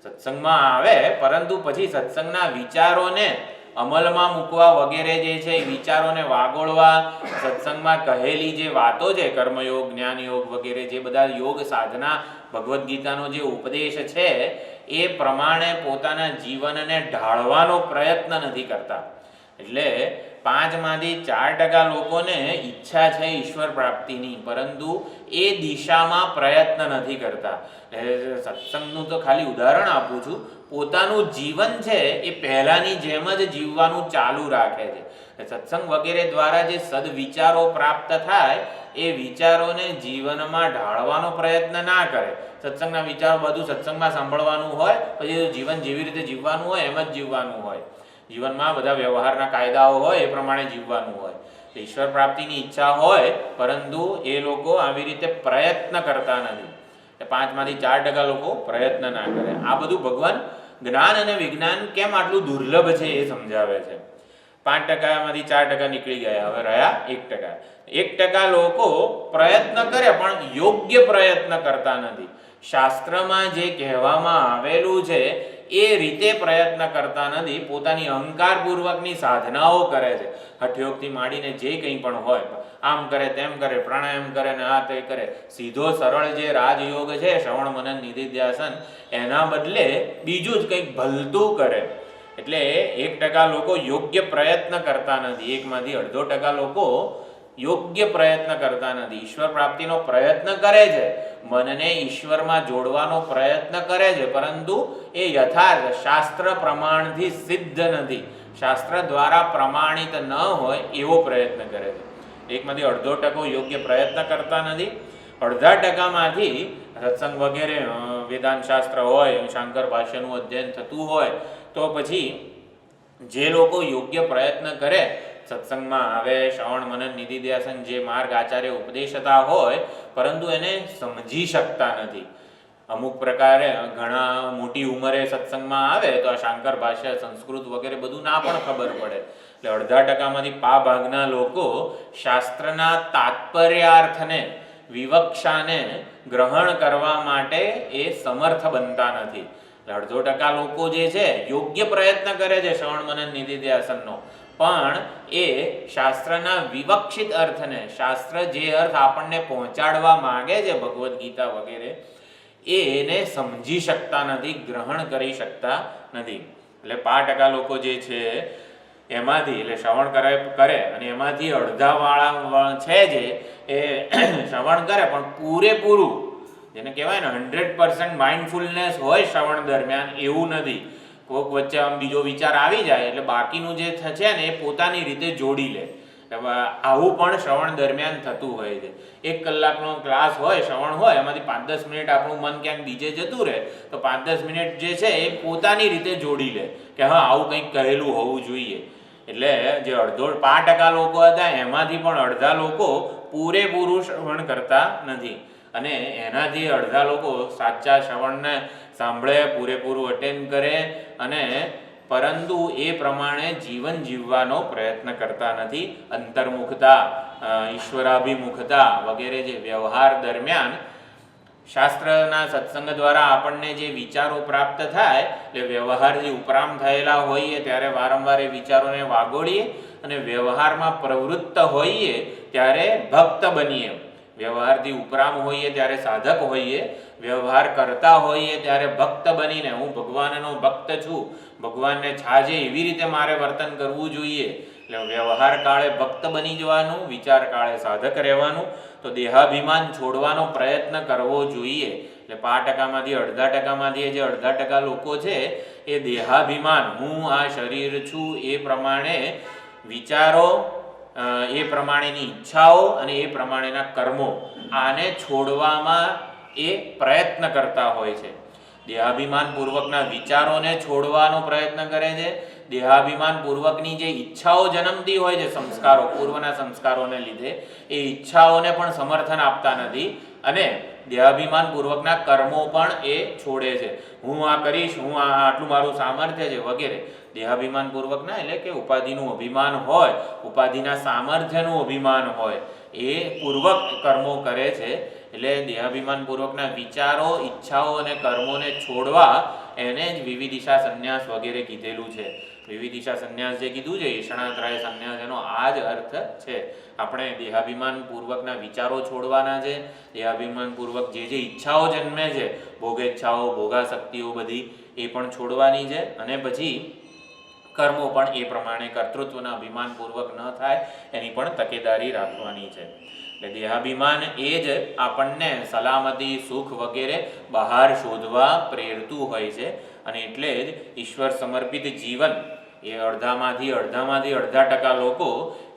સત્સંગમાં આવે પરંતુ પછી સત્સંગના વિચારોને અમલમાં મૂકવા વગેરે જે છે એ વિચારોને વાગોળવા, સત્સંગમાં કહેલી જે વાતો છે, કર્મયોગ, જ્ઞાનયોગ વગેરે જે બધા યોગ સાધના, ભગવદ્ ગીતાનો જે ઉપદેશ છે એ પ્રમાણે પોતાના જીવનને ઢાળવાનો પ્રયત્ન નથી કરતા. એટલે 5માંથી 4% લોકોને ઈચ્છા છે ઈશ્વર પ્રાપ્તિની, પરંતુ એ દિશામાં પ્રયત્ન નથી કરતા. સત્સંગનું તો ખાલી ઉદાહરણ આપું છું. પોતાનું જીવન છે એ પહેલાંની જેમ જ જીવવાનું ચાલુ રાખે છે. સત્સંગ વગેરે દ્વારા જે સદવિચારો પ્રાપ્ત થાય એ વિચારોને જીવનમાં ઢાળવાનો પ્રયત્ન ના કરે. સત્સંગના વિચારો બધું સત્સંગમાં સાંભળવાનું હોય, પછી જીવન જેવી રીતે જીવવાનું હોય એમ જ જીવવાનું હોય. જીવનમાં બધા વ્યવહારના કાયદાઓ હોય એ પ્રમાણે જીવવાનું હોય. ઈશ્વર પ્રાપ્તિની ઈચ્છા હોય, પરંતુ એ લોકો આવી રીતે પ્રયત્ન કરતા નથી. 5માંથી 4% લોકો પ્રયત્ન ના કરે. આ બધું ભગવાન જ્ઞાન અને વિજ્ઞાન કેમ આટલું દુર્લભ છે એ સમજાવે છે. 5%માંથી 4% નીકળી ગયા, હવે રહ્યા 1%. 1% લોકો પ્રયત્ન કરે પણ યોગ્ય પ્રયત્ન કરતા નથી. શાસ્ત્રમાં જે કહેવામાં આવેલું છે એ રીતે પ્રયત્ન કરતા નથી. પોતાની અહંકારપૂર્વકની સાધનાઓ કરે છે. હઠયોગથી માંડીને જે કંઈ પણ હોય, આમ કરે તેમ કરે, પ્રાણાયામ કરે ને આ તે કરે. સીધો સરળ જે રાજયોગ છે શ્રવણ મનન નિધિધ્યાસન, એના બદલે બીજું જ કંઈક ભલતું કરે. એટલે 1% લોકો યોગ્ય પ્રયત્ન કરતા નથી. 1/2% લોકો યોગ્ય પ્રયત્ન કરતા નથી. ઈશ્વર પ્રાપ્તિનો પ્રયત્ન કરે છે, મનને ઈશ્વરમાં જોડવાનો પ્રયત્ન કરે છે, પરંતુ એ યથાર્થ શાસ્ત્ર પ્રમાણથી સિદ્ધ નથી. શાસ્ત્ર દ્વારા પ્રમાણિત ન હોય એવો પ્રયત્ન કરે છે. 1/2% યોગ્ય પ્રયત્ન કરતા નથી. 0.5%માંથી સત્સંગ વગેરે વેદાંત શાસ્ત્ર હોય, શાંકર ભાષ્યનું અધ્યયન થતું હોય, તો પછી જે લોકો યોગ્ય પ્રયત્ન કરે, સત્સંગમાં આવે, શ્રવણ મનન નિધિધ્યાસન જે માર્ગ આચાર્ય ઉપદેશતા હોય, પરંતુ એને સમજી શકતા નથી. અમુક પ્રકારે ઘણા મોટી ઉંમરે સત્સંગમાં આવે તો આ શાંકર ભાષ્ય, સંસ્કૃત વગેરે બધું ના પણ ખબર પડે. એટલે 0.5%માંથી પા ભાગના લોકો શાસ્ત્રના તાત્પર્યાર્થને, વિવક્ષાને ગ્રહણ કરવા માટે એ સમર્થ બનતા નથી. 0.5% લોકો જે છે યોગ્ય પ્રયત્ન કરે છે શ્રવણ મનન નિધિધ્યાસનનો, પણ એ શાસ્ત્રના વિવક્ષિત અર્થને, શાસ્ત્ર જે અર્થ આપણને પહોંચાડવા માંગે છે ભગવદ્ ગીતા વગેરે, એને સમજી શકતા નથી, ગ્રહણ કરી શકતા નથી. એટલે 5% લોકો જે છે એમાંથી, એટલે શ્રવણ કરે અને એમાંથી અડધાવાળા છે જે એ શ્રવણ કરે પણ પૂરેપૂરું, જેને કહેવાય ને 100% માઇન્ડફુલનેસ હોય શ્રવણ દરમિયાન, એવું નથી. કોઈક વચ્ચે આમ બીજો વિચાર આવી જાય એટલે બાકીનું જે છે ને એ પોતાની રીતે જોડી લે. આવું પણ શ્રવણ દરમિયાન થતું હોય છે. 1 કલાકનો ક્લાસ હોય, શ્રવણ હોય, એમાંથી 5-10 મિનિટ આપણું મન ક્યાંક બીજે જતું રહે તો 5-10 મિનિટ જે છે એ પોતાની રીતે જોડી લે કે હા આવું કંઈક કહેલું હોવું જોઈએ. એટલે જે 5% લોકો હતા એમાંથી પણ અડધા લોકો પૂરેપૂરું શ્રવણ કરતા નથી, અને એનાથી અડધા લોકો સાચા શ્રવણને સાંભળે, પૂરેપૂરું અટેન્ડ કરે, અને પરંતુ એ પ્રમાણે જીવન જીવવાનો પ્રયત્ન કરતા નથી. અંતર્મુખતા, ઈશ્વરાભિમુખતા વગેરે જે વ્યવહાર દરમિયાન શાસ્ત્રના સત્સંગ દ્વારા આપણને જે વિચારો પ્રાપ્ત થાય, એટલે વ્યવહારથી ઉપરામ થયેલા હોઈએ ત્યારે વારંવાર એ વિચારોને વાગોળીએ, અને વ્યવહારમાં પ્રવૃત્ત હોઈએ ત્યારે ભક્ત બનીએ. વ્યવહારથી ઉપરામ હોઈએ ત્યારે સાધક હોઈએ, વ્યવહાર કરતા હોઈએ ત્યારે ભક્ત બનીને હું ભગવાનનો ભક્ત છું, ભગવાનને છાજે એવી રીતે મારે વર્તન કરવું જોઈએ. એટલે વ્યવહાર કાળે ભક્ત બની જવાનું, વિચાર કાળે સાધક રહેવાનું. તો દેહાભિમાન છોડવાનો પ્રયત્ન કરવો જોઈએ. એટલે 5%માંથી 0.5%માંથી જે 0.5% લોકો છે એ દેહાભિમાન, હું આ શરીર છું એ પ્રમાણે વિચારો, એ પ્રમાણેની ઈચ્છાઓ અને એ પ્રમાણેના કર્મો, આને છોડવામાં એ પ્રયત્ન કરતા હોય છે. દેહાભિમાન પૂર્વકના વિચારોને છોડવાનો પ્રયત્ન કરે છે. દેહાભિમાન પૂર્વકની જે ઈચ્છાઓ જન્મતી હોય છે, સંસ્કારો, પૂર્વના સંસ્કારોને લીધે એ ઈચ્છાઓને પણ સમર્થન આપતા નથી, અને દેહાભિમાન પૂર્વકના કર્મો પણ એ છોડે છે. હું આ કરીશ, હું આટલું મારું સામર્થ્ય છે વગેરે. દેહાભિમાન પૂર્વકના એટલે કે ઉપાધિનું અભિમાન હોય, ઉપાધિના સામર્થ્યનું અભિમાન હોય, એ પૂર્વક કર્મો કરે છે. એટલે દેહાભિમાન પૂર્વકના વિચારો, ઈચ્છાઓ અને કર્મોને છોડવા એને જ વિવિધિશા સંન્યાસ વગેરે કીધેલું છે. વિવિધિશા સંન્યાસ જે કીધું છે, ઈષણાત્રાય સંન્યાસ, એનો આ જ અર્થ છે. આપણે દેહાભિમાન પૂર્વકના વિચારો છોડવાના છે. દેહાભિમાન પૂર્વક જે ઈચ્છાઓ જન્મે છે, ભોગેચ્છાઓ, ભોગાશક્તિઓ બધી, એ પણ છોડવાની છે. અને પછી કર્મો પણ એ પ્રમાણે કર્તૃત્વના અભિમાનપૂર્વક ન થાય એની પણ તકેદારી રાખવાની છે. એટલે દેહાભિમાન એ જ આપણને સલામતી, સુખ વગેરે બહાર શોધવા પ્રેરતું હોય છે. અને એટલે જ ઈશ્વર સમર્પિત જીવન એ અડધામાંથી 0.5% લોકો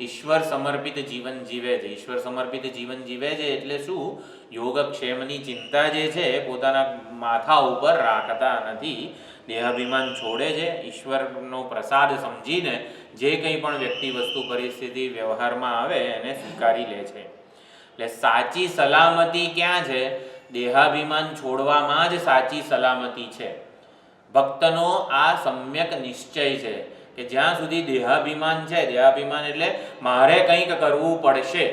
ઈશ્વર સમર્પિત જીવન જીવે છે. ઈશ્વર સમર્પિત જીવન જીવે છે એટલે શું? યોગક્ષેમની ચિંતા જે છે પોતાના માથા ઉપર રાખતા નથી, દેહાભિમાન છોડે છે, ઈશ્વરનો પ્રસાદ સમજીને જે કંઈ પણ વ્યક્તિ, વસ્તુ, પરિસ્થિતિ વ્યવહારમાં આવે એને સ્વીકારી લે છે. એટલે સાચી સલામતી ક્યાં છે? દેહાભિમાન છોડવામાં જ સાચી સલામતી છે. ભક્તનો આ સમ્યક નિશ્ચય છે કે જ્યાં સુધી દેહાભિમાન છે, દેહાભિમાન એટલે મારે કંઈક કરવું પડશે,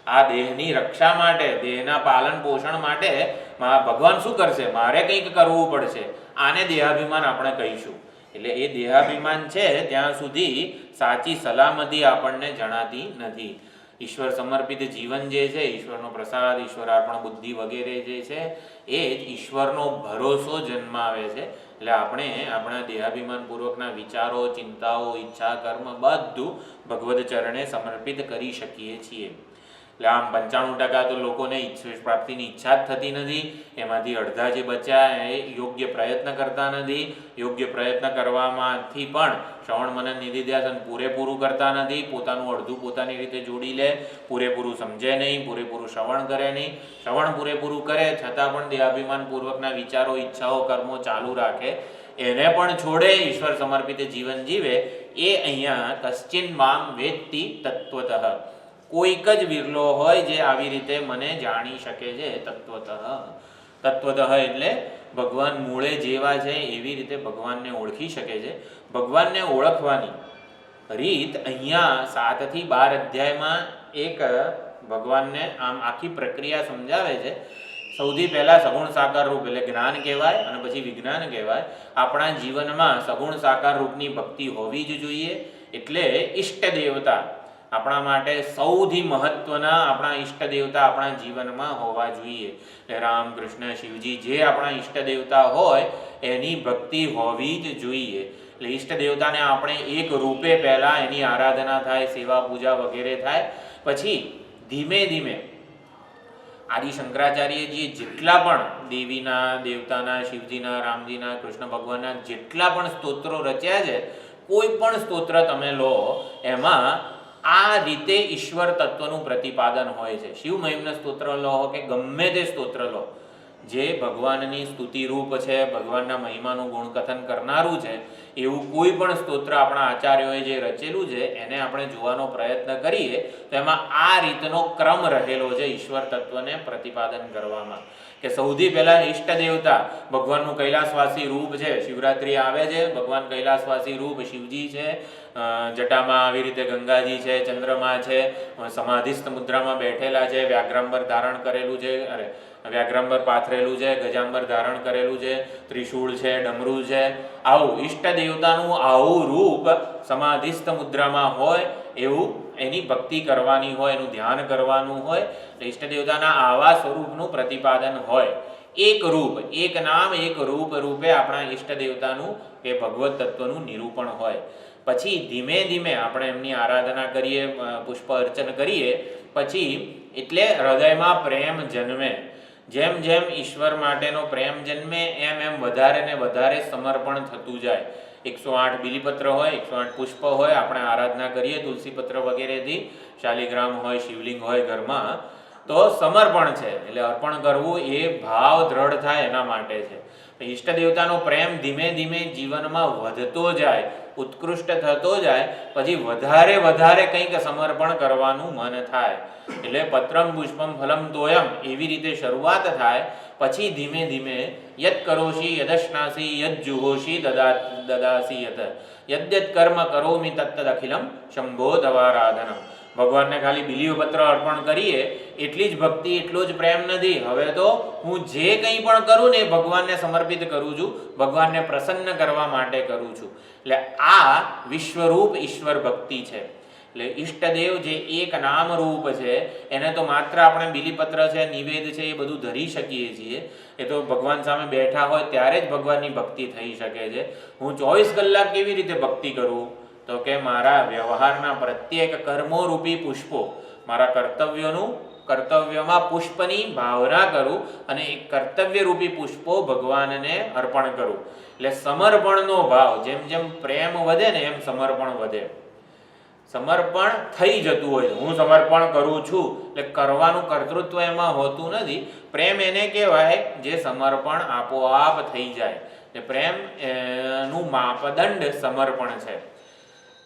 આ દેહની રક્ષા માટે, દેહના પાલન પોષણ માટે ભગવાન શું કરશે? મારે કંઈક કરવું પડશે, આને દેહાભિમાન આપણે કહીશું. એટલે એ દેહાભિમાન છે ત્યાં સુધી સાચી સલામતી આપણને જણાતી નથી. ઈશ્વર સમર્પિત જીવન જે છે, ઈશ્વરનો પ્રસાદ, ઈશ્વરાર્પણ બુદ્ધિ વગેરે જે છે એ જ ઈશ્વરનો ભરોસો જન્માવે છે. એટલે આપણે આપણા દેહાભિમાનપૂર્વકના વિચારો, ચિંતાઓ, ઈચ્છા, કર્મ બધું ભગવદ ચરણે સમર્પિત કરી શકીએ છીએ. એટલે આમ 95% તો લોકોને ઈશ્વર પ્રાપ્તિની ઈચ્છા જ થતી નથી. એમાંથી અડધા જે બચ્યા એ યોગ્ય પ્રયત્ન કરતા નથી. યોગ્ય પ્રયત્ન કરવામાંથી પણ શ્રવણ મનન નિધિધ્યાસન પૂરેપૂરું કરતા નથી. પોતાનું અડધું પોતાની રીતે જોડી લે, પૂરેપૂરું સમજે નહીં, પૂરેપૂરું શ્રવણ કરે નહીં. શ્રવણ પૂરેપૂરું કરે છતાં પણ દેહાભિમાનપૂર્વકના વિચારો, ઈચ્છાઓ, કર્મો ચાલુ રાખે, એને પણ છોડે, ઈશ્વર સમર્પિત જીવન જીવે. એ અહીંયા કશ્ચિન મામ વેત્તિ તત્વતઃ, કોઈક જ વિરલો હોય જે આવી રીતે મને જાણી શકે છે. તત્વતઃ એટલે ભગવાન મૂળે જેવા છે એવી રીતે ભગવાનને ઓળખી શકે છે. ભગવાનને ઓળખવાની રીત અહીંયા 7 થી 12 અધ્યાયમાં એક ભગવાનને આમ આખી પ્રક્રિયા સમજાવે છે. સૌથી પહેલાં સગુણ સાકાર રૂપ એટલે જ્ઞાન કહેવાય અને પછી વિજ્ઞાન કહેવાય. આપણા જીવનમાં સગુણ સાકાર રૂપની ભક્તિ હોવી જ જોઈએ. એટલે ઈષ્ટ દેવતા આપણા માટે સૌથી મહત્વના આપણા ઈષ્ટ દેવતા આપણા જીવનમાં હોવા જોઈએ. રામ, કૃષ્ણ, શિવજી જે આપણા ઈષ્ટ દેવતા હોય એની ભક્તિ હોવી જ જોઈએ. એટલે ઈષ્ટ દેવતાને આપણે એક રૂપે પહેલાં એની આરાધના થાય, સેવા પૂજા વગેરે થાય. પછી ધીમે ધીમે આદિ શંકરાચાર્યજીએ જેટલા પણ દેવીના, દેવતાના, શિવજીના, રામજીના, કૃષ્ણ ભગવાનના જેટલા પણ સ્તોત્રો રચ્યા છે, કોઈ પણ સ્તોત્ર તમે લો એમાં આ રીતે ઈશ્વર તત્વનું પ્રતિપાદન હોય છે. શિવ મહિમ્ન સ્તોત્ર લો કે ગમે તે સ્તોત્ર લો, જે ભગવાનની સ્તુતિ રૂપ છે, ભગવાનના મહિમાનું ગુણકથન કરનારું છે, એવું કોઈ પણ સ્તોત્ર આપણા આચાર્યોએ જે રચેલું છે એને આપણે જોવાનો પ્રયત્ન કરીએ તો એમાં આ રીતનો ક્રમ રહેલો છે ઈશ્વર તત્વને પ્રતિપાદન કરવામાં. કે સૌથી પહેલાં ઈષ્ટ દેવતા ભગવાનનું કૈલાસવાસી રૂપ છે. શિવરાત્રિ આવે છે, ભગવાન કૈલાસવાસી રૂપ શિવજી છે. જટામાં આવી રીતે ગંગાજી છે, ચંદ્રમા છે, સમાધિસ્થ મુદ્રામાં બેઠેલા છે, વ્યાઘ્રાંબર ધારણ કરેલું છે, વ્યાઘ્રાંબર પાથરેલું છે, ગજાંબર ધારણ કરેલું છે, ત્રિશૂળ છે, ડમરું છે. આવું ઈષ્ટ દેવતાનું આવું રૂપ સમાધિસ્થ મુદ્રામાં હોય એવું એની ભક્તિ કરવાની હોય, એનું ધ્યાન કરવાનું હોય. ઈષ્ટ દેવતાના આવા સ્વરૂપનું પ્રતિપાદન હોય. એક રૂપ, એક નામ, એક રૂપ રૂપે આપણા ઈષ્ટ દેવતાનું કે ભગવત તત્વનું નિરૂપણ હોય. પછી ધીમે ધીમે આપણે એમની આરાધના કરીએ, પુષ્પ અર્ચન કરીએ, પછી એટલે હૃદયમાં પ્રેમ જન્મે. જેમ જેમ ઈશ્વર માટેનો પ્રેમ જન્મે એમ એમ વધારે ને વધારે સમર્પણ થતું જાય. 108 બિલીપત્ર હોય, 108 પુષ્પ હોય, આપણે આરાધના કરીએ તુલસીપત્ર વગેરેથી, શાલિગ્રામ હોય, શિવલિંગ હોય ઘરમાં, તો સમર્પણ છે. એટલે અર્પણ કરવું એ ભાવ દ્રઢ થાય એના માટે છે. ઈષ્ટ દેવતાનો પ્રેમ ધીમે ધીમે જીવનમાં વધતો જાય, ઉત્કૃષ્ટ થતો જાય, પછી વધારે વધારે કંઈક સમર્પણ કરવાનું મન થાય. એટલે પત્રમ પુષ્પમ ફલમ તોયમ એવી રીતે શરૂઆત થાય. પછી ધીમે ધીમે યત કરોશી યદશ્નાસી યદ જુહોશી દદાસી યદ્યત કર્મ કરોમિ તત્તદ અખિલમ શંભો તવારાધનમ. ભગવાનને ખાલી બિલીપત્ર અર્પણ કરીએ એટલી જ ભક્તિ, એટલો જ પ્રેમ નથી. હવે તો હું જે કંઈ પણ કરું ને એ ભગવાનને સમર્પિત કરું છું, ભગવાનને પ્રસન્ન કરવા માટે કરું છું. એટલે આ વિશ્વરૂપ ઈશ્વર ભક્તિ છે. એટલે ઈષ્ટદેવ જે એક નામ રૂપ છે એને તો માત્ર આપણે બિલીપત્ર છે, નિવેદ છે, એ બધું ધરી શકીએ છીએ. એ તો ભગવાન સામે બેઠા હોય ત્યારે જ ભગવાનની ભક્તિ થઈ શકે છે. હું 24 કલાક કેવી રીતે ભક્તિ કરું? તો કે મારા વ્યવહારના પ્રત્યેક કર્મોરૂપી પુષ્પો, મારા કર્તવ્યમાં પુષ્પની ભાવના કરું અને એ કર્તવ્યરૂપી પુષ્પો ભગવાનને અર્પણ કરું. એટલે સમર્પણનો ભાવ, જેમ જેમ પ્રેમ વધે ને એમ સમર્પણ વધે. સમર્પણ થઈ જતું હોય, હું સમર્પણ કરું છું એટલે કરવાનું કર્તૃત્વ એમાં હોતું નથી. પ્રેમ એને કહેવાય જે સમર્પણ આપોઆપ થઈ જાય. એટલે પ્રેમ નું માપદંડ સમર્પણ છે.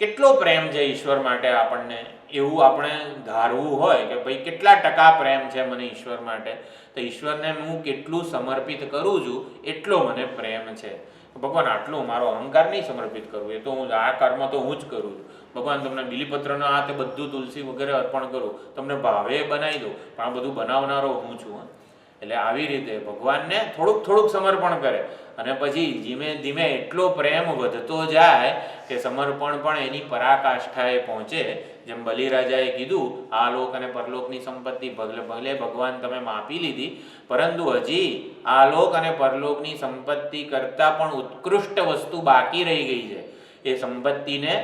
કેટલો પ્રેમ છે ઈશ્વર માટે આપણને, એવું આપણે ધારવું હોય કે ભાઈ કેટલા ટકા પ્રેમ છે મને ઈશ્વર માટે, તો ઈશ્વરને હું કેટલું સમર્પિત કરું છું એટલો મને પ્રેમ છે. ભગવાન આટલું મારો અહંકાર નહીં સમર્પિત કરવું, એ તો હું આ કર્મ તો હું જ કરું છું. ભગવાન તમને બિલીપત્રનો આ તે બધું તુલસી વગેરે અર્પણ કરું, તમને ભાવે બનાવી દઉં, પણ આ બધું બનાવનારો હું છું. એટલે આવી રીતે ભગવાનને થોડુંક સમર્પણ કરે અને પછી ધીમે ધીમે એટલો પ્રેમ વધતો જાય કે સમર્પણ પણ એની પરાકાષ્ઠાએ પહોંચે. જેમ બલિરાજાએ કીધું, આ લોક અને પરલોકની સંપત્તિ ભલે ભગવાન તમે માપી લીધી, પરંતુ હજી આ લોક અને પરલોકની સંપત્તિ કરતાં પણ ઉત્કૃષ્ટ વસ્તુ બાકી રહી ગઈ છે. એ સંપત્તિને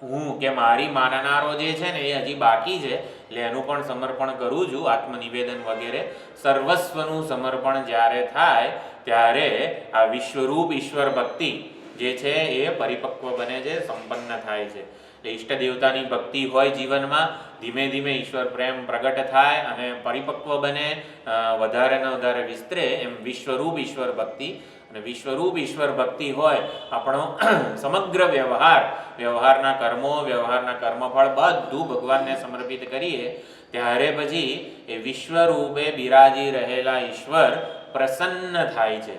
હું કે મારી માનનારો જે છે ને એ હજી બાકી છે, એટલે એનું પણ સમર્પણ કરું છું, આત્મનિવેદન વગેરે. સર્વસ્વનું સમર્પણ જ્યારે થાય ત્યારે આ વિશ્વરૂપ ઈશ્વર ભક્તિ જે છે એ પરિપક્વ બને છે, સંપન્ન થાય છે. એટલે ઈષ્ટ દેવતાની ભક્તિ હોય જીવનમાં, ધીમે ધીમે ઈશ્વર પ્રેમ પ્રગટ થાય અને પરિપક્વ બને, વધારે ને વધારે વિસ્તરે. એમ વિશ્વરૂપ ઈશ્વર ભક્તિ, અને વિશ્વરૂપ ઈશ્વર ભક્તિ હોય આપણો સમગ્ર વ્યવહારના કર્મો, વ્યવહારના કર્મફળ બધું ભગવાનને સમર્પિત કરીએ, ત્યારે પછી એ વિશ્વરૂપે બિરાજી રહેલા ઈશ્વર પ્રસન્ન થાય છે.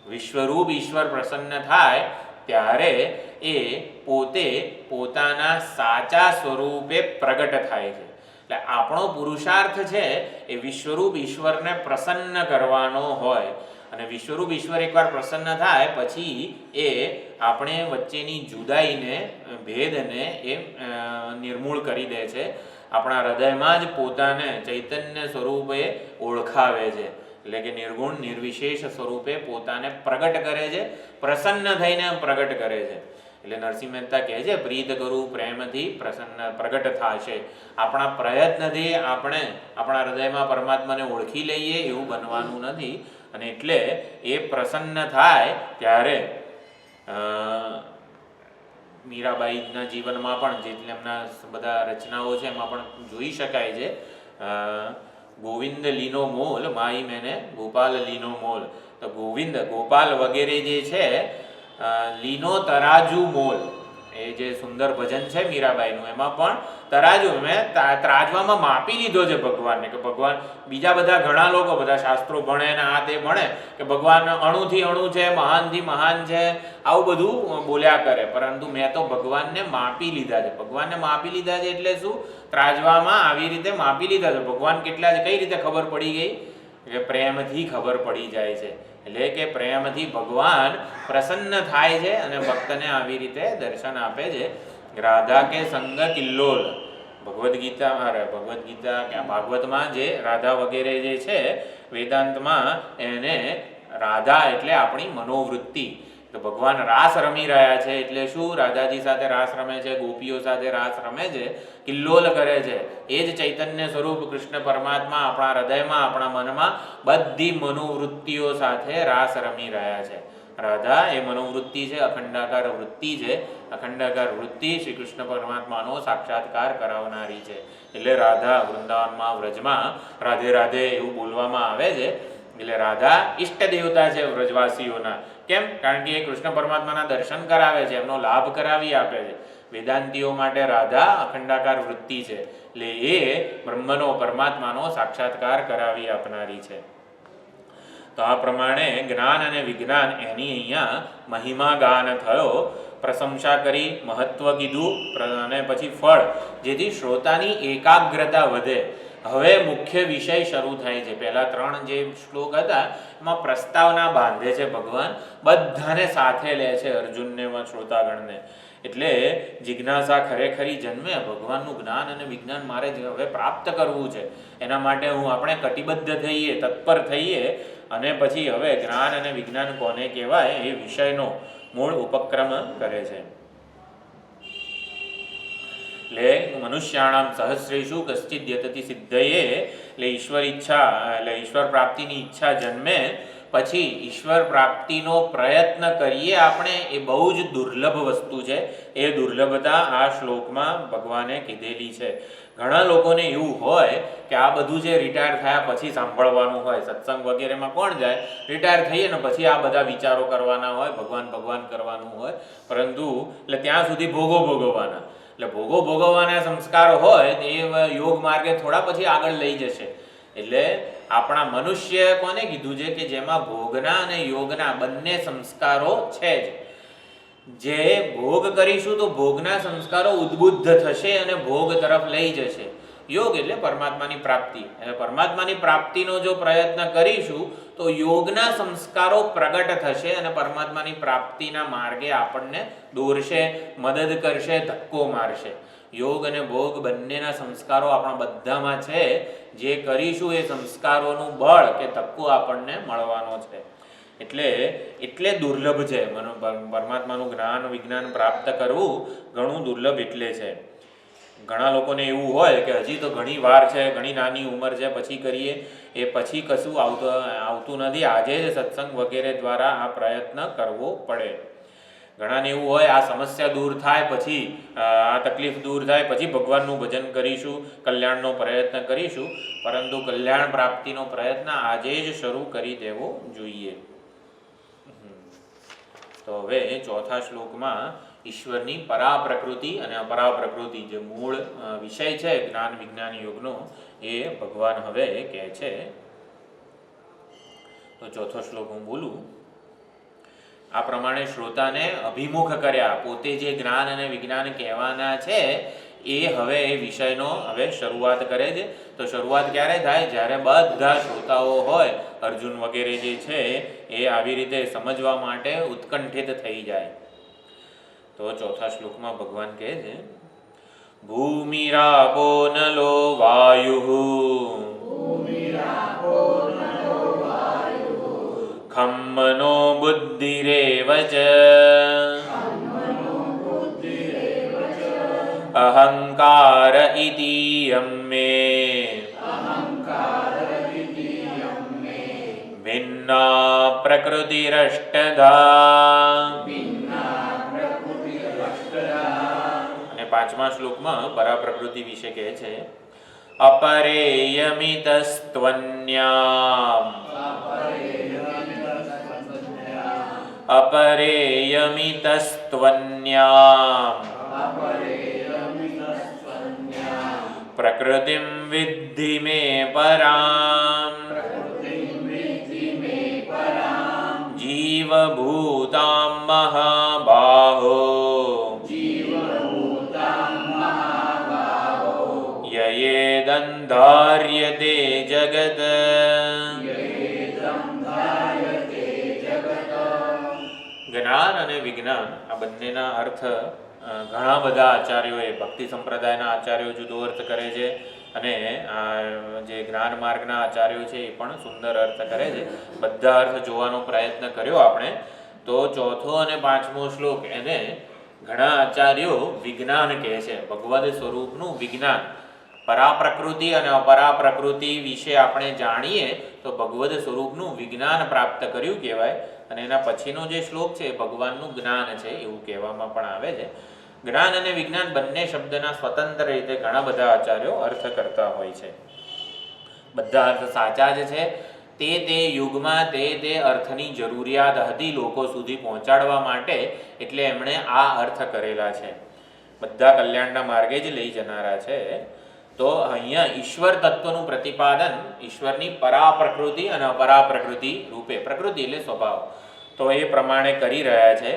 વિશ્વરૂપ ઈશ્વર પ્રસન્ન થાય ત્યારે એ પોતે પોતાના સાચા સ્વરૂપે પ્રગટ થાય છે. એટલે આપણો પુરુષાર્થ છે એ વિશ્વરૂપ ઈશ્વરને પ્રસન્ન કરવાનો હોય. અને વિશ્વરૂપ ઈશ્વર એકવાર પ્રસન્ન થાય પછી એ આપણે વચ્ચેની જુદાઈને, ભેદને એ નિર્મૂળ કરી દે છે. આપણા હૃદયમાં જ પોતાને ચૈતન્ય સ્વરૂપે ઓળખાવે છે. એટલે કે નિર્ગુણ નિર્વિશેષ સ્વરૂપે પોતાને પ્રગટ કરે છે, પ્રસન્ન થઈને પ્રગટ કરે છે. એટલે નરસિંહ મહેતા કહે છે, પ્રીત કરું પ્રેમથી પ્રગટ થશે. આપણા પ્રયત્નથી આપણે આપણા હૃદયમાં પરમાત્માને ઓળખી લઈએ એવું બનવાનું નથી. અને એટલે એ પ્રસન્ન થાય ત્યારે મીરાબાઈના જીવનમાં પણ જે એમના બધા રચનાઓ છે એમાં પણ જોઈ શકાય છે. ગોવિંદ લીનો મોલ માઈ મેને ગોપાલ લીનો મોલ. તો ગોવિંદ ગોપાલ વગેરે જે છે લીનો તરાજુ મોલ, એ જે સુંદર ભજન છે મીરાબાઈનું, એમાં પણ તરાજુ મેં ત્રાજવામાં માપી લીધો છે ભગવાનને. કે ભગવાન, બીજા બધા ઘણા લોકો બધા શાસ્ત્રો ભણે ને આ તે ભણે કે ભગવાન અણુથી અણુ છે, મહાનથી મહાન છે, આવું બધું બોલ્યા કરે, પરંતુ મેં તો ભગવાનને માપી લીધા છે. ભગવાનને માપી લીધા છે એટલે શું? ત્રાજવામાં આવી રીતે માપી લીધા છે. ભગવાન કેટલા છે કઈ રીતે ખબર પડી ગઈ? કે પ્રેમથી ખબર પડી જાય છે. એટલે કે પ્રેમથી ભગવાન પ્રસન્ન થાય છે અને ભક્તને આવી રીતે દર્શન આપે છે. રાધા કે સંગ કિલ્લોલ, ભગવદ્ ગીતા કે ભાગવતમાં જે રાધા વગેરે જે છે વેદાંતમાં, એને રાધા એટલે આપણી મનોવૃત્તિ. તો ભગવાન રાસ રમી રહ્યા છે એટલે શું? રાધાજી સાથે રાસ રમે છે, ગોપીઓ સાથે રાસ રમે છે, કિલ્લોલ કરે છે. એ જ ચૈતન્ય સ્વરૂપ કૃષ્ણ પરમાત્મા આપણા હૃદયમાં, આપણા મનમાં બધી મનોવૃત્તિઓ સાથે રાસ રમી રહ્યા છે. રાધા એ મનોવૃત્તિ છે, અખંડાકાર વૃત્તિ છે. અખંડાકાર વૃત્તિ શ્રી કૃષ્ણ પરમાત્માનો સાક્ષાત્કાર કરાવનારી છે. એટલે રાધા વૃંદાવનમાં, વ્રજમાં રાધે રાધે એવું બોલવામાં આવે છે. એટલે રાધા ઈષ્ટ દેવતા છે વ્રજવાસીઓના. કેમ? કારણ કે એ કૃષ્ણ પરમાત્માના દર્શન કરાવે છે, એમનો લાભ કરાવી આપે છે. વેદાંતિઓ માટે રાધા અખંડાકાર વૃત્તિ છે. એટલે એ બ્રહ્મનો, પરમાત્માનો સાક્ષાત્કાર કરાવી આપનારી છે. તો આ પ્રમાણે જ્ઞાન અને વિજ્ઞાન એની અહીંયા મહિમા ગાન થયો. પ્રશંસા કરી, મહત્વ કીધું અને પછી ફળ, જેથી શ્રોતાની એકાગ્રતા વધે. હવે મુખ્ય વિષય શરૂ થાય છે. પહેલા 3 જે શ્લોક હતા એમાં પ્રસ્તાવના બાંધે છે ભગવાન, બધાને સાથે લે છે, અર્જુનને શ્રોતાગણને. એટલે જિજ્ઞાસા ખરેખરી જન્મે, ભગવાનનું જ્ઞાન અને વિજ્ઞાન મારે હવે પ્રાપ્ત કરવું છે, એના માટે આપણે કટિબદ્ધ થઈએ, તત્પર થઈએ, અને પછી હવે જ્ઞાન અને વિજ્ઞાન કોને કહેવાય એ વિષયનો મૂળ ઉપક્રમ કરે છે. એટલે મનુષ્યાણામ સહસ્રેષુ કશ્ચિદ યતતિ સિદ્ધયે, એટલે ઈશ્વર ઈચ્છા, એટલે ઈશ્વર પ્રાપ્તિની ઈચ્છા જન્મે પછી ઈશ્વર પ્રાપ્તિનો પ્રયત્ન કરીએ આપણે, એ બહુ જ દુર્લભ વસ્તુ છે. એ દુર્લભતા આ શ્લોકમાં ભગવાને કીધેલી છે. ઘણા લોકોને એવું હોય કે આ બધું જે રિટાયર થયા પછી સાંભળવાનું હોય, સત્સંગ વગેરેમાં કોણ જાય, રિટાયર થઈએ ને પછી આ બધા વિચારો કરવાના હોય, ભગવાન ભગવાન કરવાનું હોય, પરંતુ એટલે ત્યાં સુધી ભોગો ભોગવવાના, એટલે ભોગો ભોગવવાના સંસ્કારો હોય એ યોગ માર્ગે થોડા પછી આગળ લઈ જશે. એટલે આપણા મનુષ્ય કોને કીધું છે કે જેમાં ભોગના અને યોગના બંને સંસ્કારો છે જ. જે ભોગ કરીશું તો ભોગના સંસ્કારો ઉદ્બુદ્ધ થશે અને ભોગ તરફ લઈ જશે. યોગ એટલે પરમાત્માની પ્રાપ્તિ, એટલે પરમાત્માની પ્રાપ્તિનો જો પ્રયત્ન કરીશું તો યોગના સંસ્કારો પ્રગટ થશે અને પરમાત્માની પ્રાપ્તિના માર્ગે આપણને દોરશે, મદદ કરશે, ધક્કો મારશે. યોગ અને ભોગ બંનેના સંસ્કારો આપણા બધામાં છે. જે કરીશું એ સંસ્કારોનું બળ કે ધક્કો આપણને મળવાનો છે. એટલે દુર્લભ છે. પરમાત્માનું જ્ઞાન વિજ્ઞાન પ્રાપ્ત કરવું ઘણું દુર્લભ એટલે છે. ઘણા લોકોને એવું હોય કે હજી તો ઘણી વાર છે, ઘણી નાની ઉંમર છે, પછી કરીએ, એ પછી કશું આવતું નથી. આજે જ સત્સંગ વગેરે દ્વારા આ પ્રયત્ન કરવો પડે. ઘણાને એવું હોય આ સમસ્યા દૂર થાય પછી, આ તકલીફ દૂર થાય પછી ભગવાનનું ભજન કરીશું, કલ્યાણનો પ્રયત્ન કરીશું, પરંતુ કલ્યાણ પ્રાપ્તિનો પ્રયત્ન આજે જ શરૂ કરી દેવો જોઈએ. તો હવે ચોથા શ્લોકમાં ઈશ્વરની પરા પ્રકૃતિ અને અપરા પ્રકૃતિ, જે મૂળ વિષય છે જ્ઞાન વિજ્ઞાન યોગનો, એ ભગવાન હવે કહે છે. તો ચોથો શ્લોક હું બોલું. આ પ્રમાણે શ્રોતાને અભિમુખ કર્યા, પોતે જે જ્ઞાન અને વિજ્ઞાન કહેવાના છે એ હવે એ વિષયનો હવે શરૂઆત કરે છે. તો શરૂઆત ક્યારે થાય? જ્યારે બધા શ્રોતાઓ હોય, અર્જુન વગેરે જે છે એ આવી રીતે સમજવા માટે ઉત્કંઠિત થઈ જાય. તો ચોથા શ્લોકમાં ભગવાન કહે છે, ભૂમિરાપો નલો વાયુઃ ખમ્મનો બુદ્ધિરેવ ચ અહંકાર ઇતિયં મે ભિન્ના પ્રકૃતિરષ્ટધા. અને પાંચમા શ્લોકમાં પરા પ્રકૃતિ વિશે કહે છે, અપરેયમિતસ્ત્વન્યામ પ્રકૃતિમ વિદ્ધિ મે પરામ જીવભૂતામ મહાબાહો યયેદંધાર્યતે જગત. જ્ઞાન અને વિજ્ઞાન આ બંનેના અર્થ ઘણા બધા આચાર્યોએ, ભક્તિ સંપ્રદાયના આચાર્યો જુદો અર્થ કરે છે, અને જે જ્ઞાન માર્ગના આચાર્યો છે એ પણ સુંદર અર્થ કરે છે. બધા અર્થ જોવાનો પ્રયત્ન કર્યો આપણે. તો ચોથો અને પાંચમો શ્લોક એને ઘણા આચાર્યો વિજ્ઞાન કહે છે, ભગવદ સ્વરૂપનું વિજ્ઞાન. પરા પ્રકૃતિ અને અપરા પ્રકૃતિ વિશે આપણે જાણીએ તો ભગવદ સ્વરૂપનું વિજ્ઞાન પ્રાપ્ત કર્યું કહેવાય. અને એના પછીનો જે શ્લોક છે એ ભગવાનનું જ્ઞાન છે એવું કહેવામાં પણ આવે છે. જ્ઞાન અને વિજ્ઞાન બંને શબ્દના સ્વતંત્ર રીતે ઘણા બધા આચાર્યો અર્થ કરતા હોય છે. બધા અર્થ સાચા જ છે. તે યુગમાં તે અર્થની જરૂરિયાત હતી લોકો સુધી પહોંચાડવા માટે, એટલે એમણે આ અર્થ કરેલા છે. બધા કલ્યાણના માર્ગે જ લઈ જનારા છે. તો અહીંયા ઈશ્વર તત્વનું પ્રતિપાદન ઈશ્વરની પરા પ્રકૃતિ અને અપરા પ્રકૃતિ રૂપે, પ્રકૃતિ એટલે સ્વભાવ, તો એ પ્રમાણે કરી રહ્યા છે.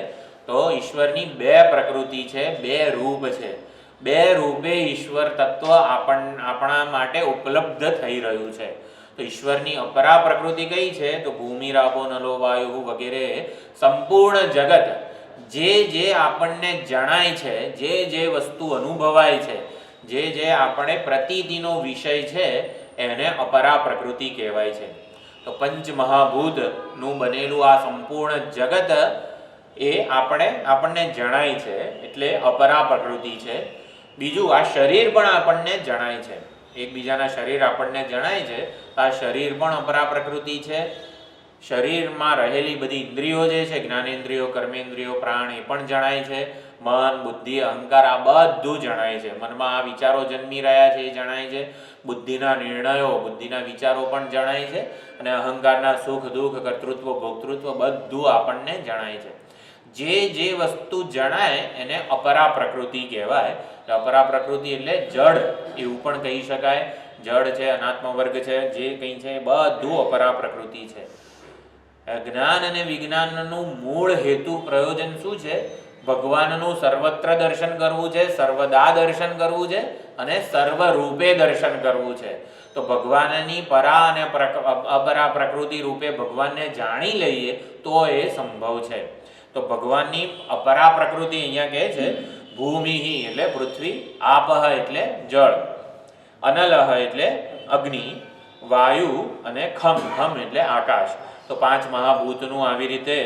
તો ઈશ્વરની બે પ્રકૃતિ છે, બે રૂપ છે. બે રૂપે ઈશ્વર તત્વ આપણા માટે ઉપલબ્ધ થઈ રહ્યું છે. તો ઈશ્વરની અપરા પ્રકૃતિ કઈ છે? તો ભૂમિ, રાપો, નલો, વાયુ વગેરે સંપૂર્ણ જગત જે આપણને જણાય છે, જે વસ્તુ અનુભવાય છે, જે આપણે પ્રતીતિનો વિષય છે, એને અપરા પ્રકૃતિ કહેવાય છે. તો પંચ મહાભૂતનું બનેલું આ સંપૂર્ણ જગત એ આપણને જણાય છે, એટલે અપરા પ્રકૃતિ છે. બીજું, આ શરીર પણ આપણને જણાય છે, એકબીજાના શરીર આપણને જણાય છે. આ શરીર પણ અપરા પ્રકૃતિ છે. શરીરમાં રહેલી બધી ઇન્દ્રિયો જે છે, જ્ઞાનેન્દ્રિયો, કર્મેન્દ્રિયો, પ્રાણ, એ પણ જણાય છે. મન, બુદ્ધિ, અહંકાર આ બધું જણાય છે. મનમાં આ વિચારો જન્મી રહ્યા છે એ જણાય છે. બુદ્ધિના નિર્ણયો, બુદ્ધિના વિચારો પણ જણાય છે. અને અહંકારના સુખ દુઃખ, કર્તૃત્વ, ભોક્તૃત્વ બધું આપણને જણાય છે. જે વસ્તુ જણાય એને અપરા પ્રકૃતિ કહેવાય. અપરા પ્રકૃતિ એટલે જડ એવું પણ કહી શકાય. જડ છે, અનાત્મ વર્ગ છે, જે કંઈ છે એ બધું અપરા પ્રકૃતિ છે. જ્ઞાન અને વિજ્ઞાનનું મૂળ હેતુ પ્રયોજન શું છે? ભગવાનનું સર્વત્ર દર્શન કરવું છે, સર્વદા દર્શન કરવું છે, અને સર્વરૂપે દર્શન કરવું છે. તો ભગવાનની પરા અને અપરા પ્રકૃતિ રૂપે ભગવાનને જાણી લઈએ તો એ સંભવ છે. તો ભગવાનની અપરા પ્રકૃતિ અહીંયા કહે છે ભૂમિ એટલે પૃથ્વી, આપહ એટલે જળ, અનલહ એટલે અગ્નિ, વાયુ અને ખમ એટલે આકાશ. તો પાંચ મહાભૂતનું આવી રીતે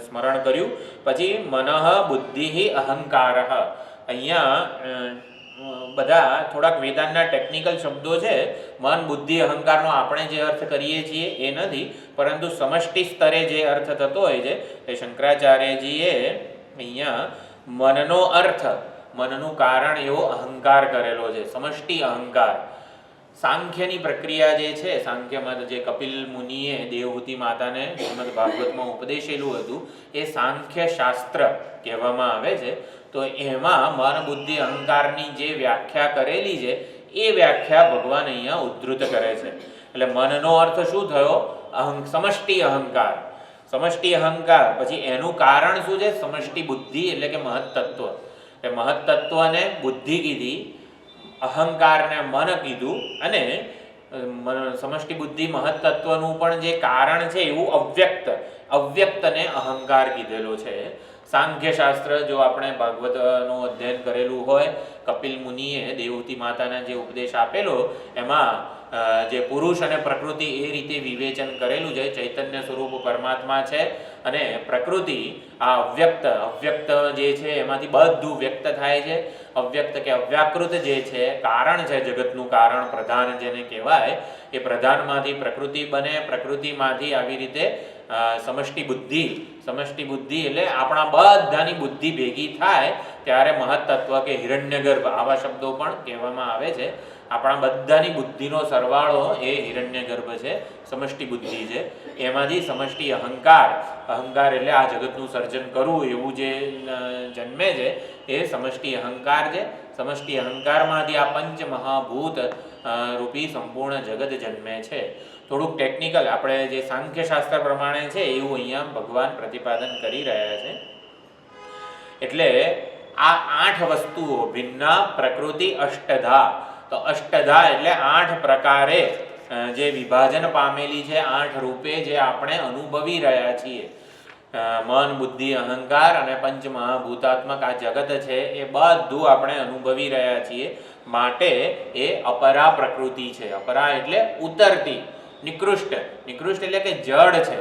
સ્મરણ કર્યું. પછી મનઃ, બુદ્ધિ, અહંકાર. અહીંયા બધા થોડાક વેદાંતના ટેકનિકલ શબ્દો છે. મન, બુદ્ધિ, અહંકારનો આપણે જે અર્થ કરીએ છીએ એ નથી, પરંતુ સમષ્ટિ સ્તરે જે અર્થ થતો હોય છે એ શંકરાચાર્યજીએ અહીંયા મનનો અર્થ, મનનું કારણ એવો અહંકાર કરેલો છે, સમષ્ટિ અહંકાર. સાંખ્યની પ્રક્રિયા જે છે, સાંખ્યમાં જે કપિલ મુનિએ દેવહૂતિ માતાને શ્રીમદ ભાગવતમાં ઉપદેશેલું હતું એ સાંખ્ય શાસ્ત્ર કહેવામાં આવે છે. તો એમાં મન, બુદ્ધિ, અહંકારની જે વ્યાખ્યા કરેલી છે એ વ્યાખ્યા ભગવાન અહીંયા ઉદ્ધૃત કરે છે. એટલે મનનો અર્થ શું થયો? સમષ્ટિ અહંકાર. સમષ્ટિ અહંકાર પછી એનું કારણ શું છે? સમષ્ટિ બુદ્ધિ એટલે કે મહત્તત્વ. એટલે મહત્તત્વને બુદ્ધિ કીધી, અહંકારને મન કીધું, અને સમષ્ટિ બુદ્ધિ મહત્તત્વનું પણ જે કારણ છે એવું અવ્યક્તને અહંકાર કીધેલો છે. સાંખ્ય શાસ્ત્ર જો આપણે ભાગવતનું અધ્યયન કરેલું હોય, કપિલ મુનિએ દેવહૂતિ માતાને જે ઉપદેશ આપેલો એમાં જે પુરુષ અને પ્રકૃતિ એ રીતે વિવેચન કરેલું છે. ચૈતન્ય સ્વરૂપ પરમાત્મા છે અને પ્રકૃતિ આ અવ્યક્ત જે છે એમાંથી બધું વ્યક્ત થાય છે. અવ્યક્ત કે અવ્યાકૃત જે છે કારણ છે, જગતનું કારણ, પ્રધાન જેને કહેવાય, એ પ્રધાનમાંથી પ્રકૃતિ બને, પ્રકૃતિમાંથી આવી રીતે સમષ્ટિ બુદ્ધિ એટલે આપણા બધાની બુદ્ધિ ભેગી થાય ત્યારે મહત્તત્વ કે હિરણ્યગર્ભ આવા શબ્દો પણ કહેવામાં આવે છે. આપણા બધાની બુદ્ધિનો સરવાળો એ હિરણ્યગર્ભ છે, સમષ્ટિ બુદ્ધિ છે. એમાંથી સમષ્ટિ અહંકાર એટલે આ જગતનું સર્જન કરવું એવું જે જન્મે છે એ સમષ્ટિ અહંકાર છે. સમષ્ટિ અહંકારમાંથી આ પંચ મહાભૂત રૂપી સંપૂર્ણ જગત જન્મે છે. થોડુંક ટેકનિકલ આપણે જે સાંખ્ય શાસ્ત્ર પ્રમાણે છે એવું અહીંયા ભગવાન પ્રતિપાદન કરી રહ્યા છે. એટલે આ 8 વસ્તુઓ ભિન્ના પ્રકૃતિ અષ્ટધા. તો અષ્ટધા એટલે 8 પ્રકારે જે વિભાજન પામેલી છે, 8 રૂપે જે આપણે અનુભવી રહ્યા છીએ. મન, બુદ્ધિ, અહંકાર અને પંચ મહાભૂતાત્મક આ જગત છે એ બધું આપણે અનુભવી રહ્યા છીએ. માટે એ અપરા પ્રકૃતિ છે. અપરા એટલે ઉતરતી, નિકૃષ્ટ એટલે કે જડ છે,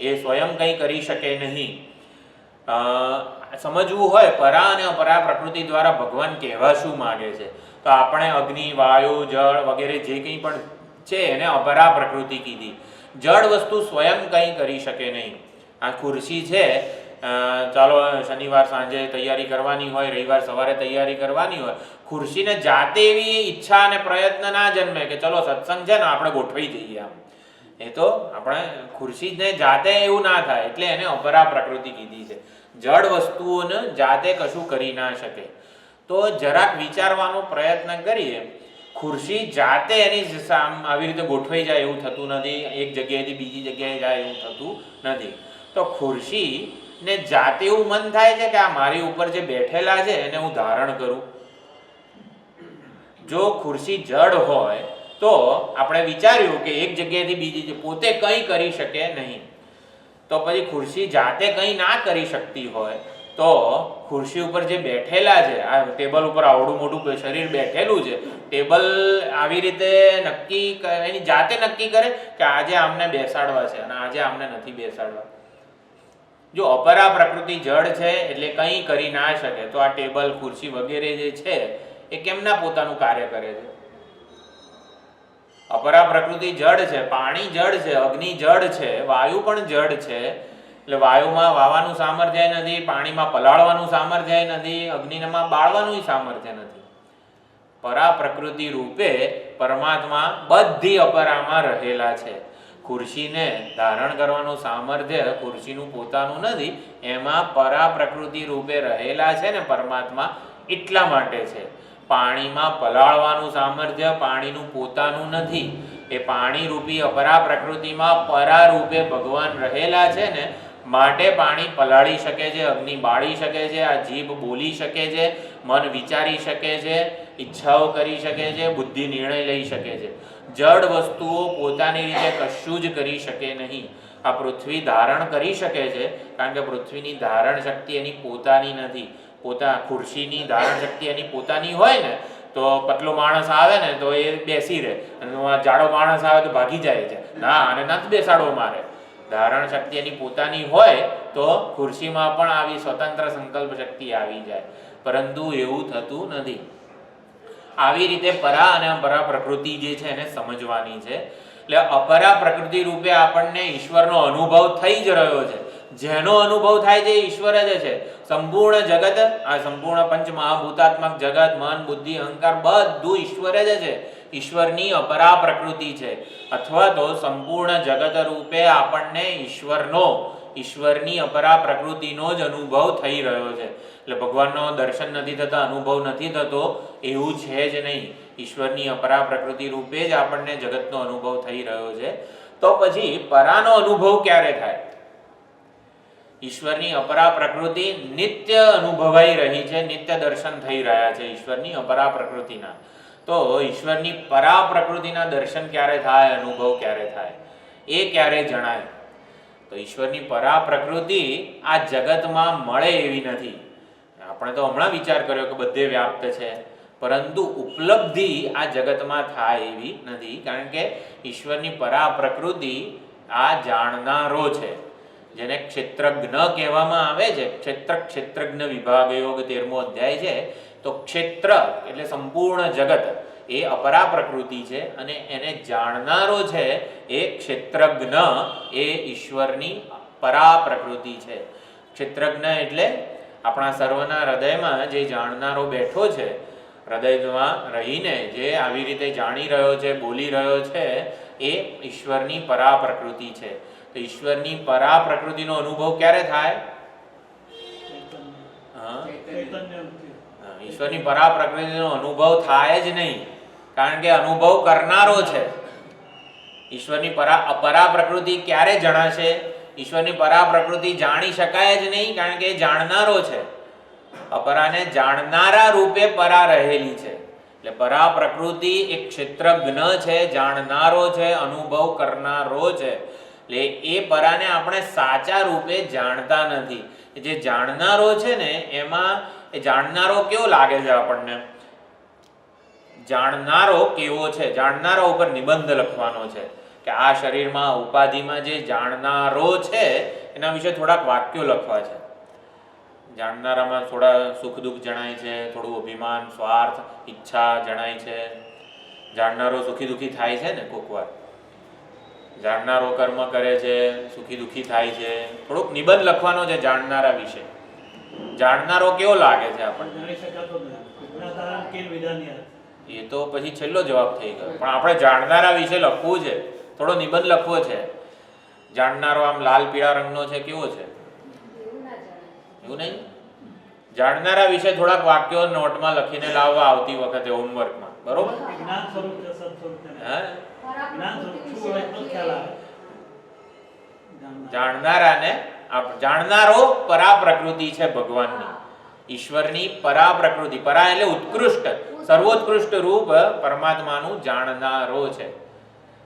એ સ્વયં કંઈ કરી શકે નહીં. સમજવું હોય પરા અને અપરા પ્રકૃતિ દ્વારા ભગવાન કહેવા શું માગે છે, તો આપણે અગ્નિ, વાયુ, જળ વગેરે જે કંઈ પણ છે એને અપરા પ્રકૃતિ કીધી. જળ વસ્તુ સ્વયં કંઈ કરી શકે નહીં. આ ખુરશી છે, ચાલો શનિવાર સાંજે તૈયારી કરવાની હોય, રવિવાર સવારે તૈયારી કરવાની હોય, ખુરશીને જાતે એવી ઈચ્છા અને પ્રયત્ન ના જન્મે કે ચલો સત્સંગ છે ને આપણે ગોઠવાઈ જઈએ. આમ એ તો આપણે ખુરશીને જાતે એવું ના થાય, એટલે એને અપરા પ્રકૃતિ કીધી છે. જડ વસ્તુઓને જાતે કશું કરી ના શકે. તો જરાક વિચારવાનો પ્રયત્ન કરીએ. ખુરશી જાતે એની આવી રીતે ગોઠવાઈ જાય એવું થતું નથી, એક જગ્યાએથી બીજી જગ્યાએ જાય એવું થતું નથી. તો ખુરશી ને જાતે એવું મન થાય છે કે આ મારી ઉપર જે બેઠેલા છે એને હું ધારણ કરું, જો ખુરશી જડ હોય તો આપણે વિચાર્યું કે એક જગ્યાએથી બીજી પોતે કંઈ કરી શકે નહીં, તો પછી ખુરશી જાતે કંઈ ના કરી શકતી હોય તો ખુરશી ઉપર જે બેઠેલા છે, આ ટેબલ ઉપર આવડું મોટું શરીર બેઠેલું છે, ટેબલ આવી રીતે નક્કી એની જાતે નક્કી કરે કે આજે આમને બેસાડવા છે અને આજે આમને નથી બેસાડવા. જો અપરા પ્રકૃતિ જડ છે એટલે કંઈ કરી ના શકે, તો આ ટેબલ ખુરશી વગેરે જે છે એ કેમના પોતાનું કાર્ય કરે છે? અપરા પ્રકૃતિ જડ છે, પાણી જડ છે, અગ્નિ જડ છે, વાયુ પણ જડ છે. એટલે વાયુમાં વાવાનું સામર્થ્ય નથી, પાણીમાં પલાળવાનું સામર્થ્ય નથી, અગ્નિમાં બાળવાનું સામર્થ્ય નથી. પરા પ્રકૃતિ રૂપે પરમાત્મા બધી અપરામાં રહેલા છે. ખુરશીને ધારણ કરવાનું સામર્થ્ય ખુરશીનું પોતાનું નથી, એમાં પરા પ્રકૃતિ રૂપે રહેલા છે ને પરમાત્મા, એટલા માટે છે. પાણીમાં પલાળવાનું સામર્થ્ય પાણીનું પોતાનું નથી, એ પાણી રૂપી અપરા પ્રકૃતિમાં પરા રૂપે ભગવાન રહેલા છે ને, માટે પાણી પલાળી શકે છે, અગ્નિ બાળી શકે છે, આ જીભ બોલી શકે છે, મન વિચારી શકે છે, ઈચ્છાઓ કરી શકે છે, બુદ્ધિ નિર્ણય લઈ શકે છે. જડ વસ્તુઓ પોતાની રીતે કશું જ કરી શકે નહીં. આ પૃથ્વી ધારણ કરી શકે છે કારણ કે પૃથ્વીની ધારણ શક્તિ એની પોતાની નથી. ખુરશીની ધારણ શક્તિ એની પોતાની હોય ને તો પતલો માણસ આવે ને તો એ બેસી રહે, અને જાડો માણસ આવે તો ભાગી જાય છે, ના આને નથી બેસાડવો મારે. ધારણ શક્તિ એની પોતાની હોય તો ખુરશીમાં પણ આવી સ્વતંત્ર સંકલ્પ શક્તિ આવી જાય, પરંતુ એવું થતું નથી. આવી રીતે પરા અને અપરા પ્રકૃતિ જે છે એને સમજવાની છે. એટલે અપરા પ્રકૃતિ રૂપે આપણને ઈશ્વરનો અનુભવ થઈ જ રહ્યો છે. જેનો અનુભવ થાય છે ઈશ્વર જ છે. સંપૂર્ણ જગત, આ સંપૂર્ણ પંચ મહાભૂતાત્મક જગત, મન, બુદ્ધિ, અહંકાર બધું ઈશ્વર જ છે. ઈશ્વરની અપરા પ્રકૃતિ છે. અથવા તો સંપૂર્ણ જગત રૂપે આપણને ઈશ્વરની અપરા પ્રકૃતિનો જ અનુભવ થઈ રહ્યો છે. એટલે ભગવાનનો દર્શન નથી થતા, અનુભવ નથી થતો એવું છે જ નહીં. ઈશ્વરની અપરા પ્રકૃતિ રૂપે જ આપણને જગતનો અનુભવ થઈ રહ્યો છે. તો પછી પરાનો અનુભવ ક્યારે થાય? ઈશ્વરની અપરા પ્રકૃતિ નિત્ય અનુભવાઈ રહી છે, નિત્ય દર્શન થઈ રહ્યા છે ઈશ્વરની અપરા પ્રકૃતિના. તો ઈશ્વરની પરા પ્રકૃતિના દર્શન ક્યારે થાય, અનુભવ ક્યારે થાય, એ ક્યારે જણાય? તો ઈશ્વરની પરા પ્રકૃતિ આ જગતમાં મળે એવી નથી. આપણે તો હમણાં વિચાર કર્યો કે બધે વ્યાપ્ત છે, પરંતુ ઉપલબ્ધિ આ જગતમાં થાય એવી નથી. કારણ કે ઈશ્વરની પરા પ્રકૃતિ આ જાણનારો છે, જેને ક્ષેત્રજ્ઞ કહેવામાં આવે છે. ક્ષેત્રજ્ઞ વિભાગ યોગ 13મો અધ્યાય છે. તો ક્ષેત્ર એટલે સંપૂર્ણ જગત એ અપરા પ્રકૃતિ છે, અને એને જાણનારો છે એ ક્ષેત્રજ્ઞ, એ ઈશ્વરની પરા પ્રકૃતિ છે. ક્ષેત્રજ્ઞ એટલે આપણા સર્વના હૃદયમાં જે જાણનારો બેઠો છે, હૃદયમાં રહીને જે આવી રીતે જાણી રહ્યો છે, બોલી રહ્યો છે, એ ઈશ્વરની પરા પ્રકૃતિ છે. તો ઈશ્વરની પરા પ્રકૃતિનો અનુભવ ક્યારે થાય? ઈશ્વરની પરા પ્રકૃતિનો અનુભવ થાય જ નહીં, કારણ કે અનુભવ કરનારો છે. ઈશ્વરની પરા પ્રકૃતિ ક્યારે જણાશે? ઈશ્વરની પરા પ્રકૃતિ જાણી શકાય જ નહીં, કારણ કે જાણનારો છે. અપરાને જાણનારા રૂપે પરા રહેલી છે. એટલે પરા પ્રકૃતિ એક ક્ષેત્રજ્ઞ છે, જાણનારો છે, અનુભવ કરનારો છે. એટલે એ પરાને આપણે સાચા રૂપે જાણતા નથી. જે જાણનારો છે ને એમાં એ જાણનારો કેવો લાગે છે આપણને? જાણનારો કેવો છે? જાણનારા ઉપર નિબંધ લખવાનો છે કે આ શરીરમાં ઉપાધિમાં જે જાણનારો છે એના વિશે થોડાક વાક્યો લખવા છે. જાણનારામાં થોડા સુખ દુઃખ જણાય છે, થોડું અભિમાન, સ્વાર્થ, ઈચ્છા જણાય છે. જાણનારો સુખી દુઃખી થાય છે ને કોક વાર. જાણનારો કર્મ કરે છે, સુખી દુઃખી થાય છે. થોડુંક નિબંધ લખવાનો છે જાણનારા વિશે. જાણનારો કેવો લાગે છે આપણને? એ તો પછી છેલ્લો જવાબ થઈ ગયો. પણ આપણે જાણનારા વિશે લખવું છે, થોડો નિબંધ લખવો છે. જાણનારો આમ લાલ પીળા રંગનો છે, કેવો છે? એવું નહીં. જાણનારા વિશે થોડાક વાક્યો નોટમાં લખીને લાવવા આવતી વખતે હોમવર્કમાં, બરોબર? જાણનારાને જાણનારો પરા પ્રકૃતિ છે ભગવાનની. ઈશ્વરની પરા પ્રકૃતિ, પરા એટલે ઉત્કૃષ્ટ, સર્વોત્કૃષ્ટ રૂપ પરમાત્માનું જાણનારો છે.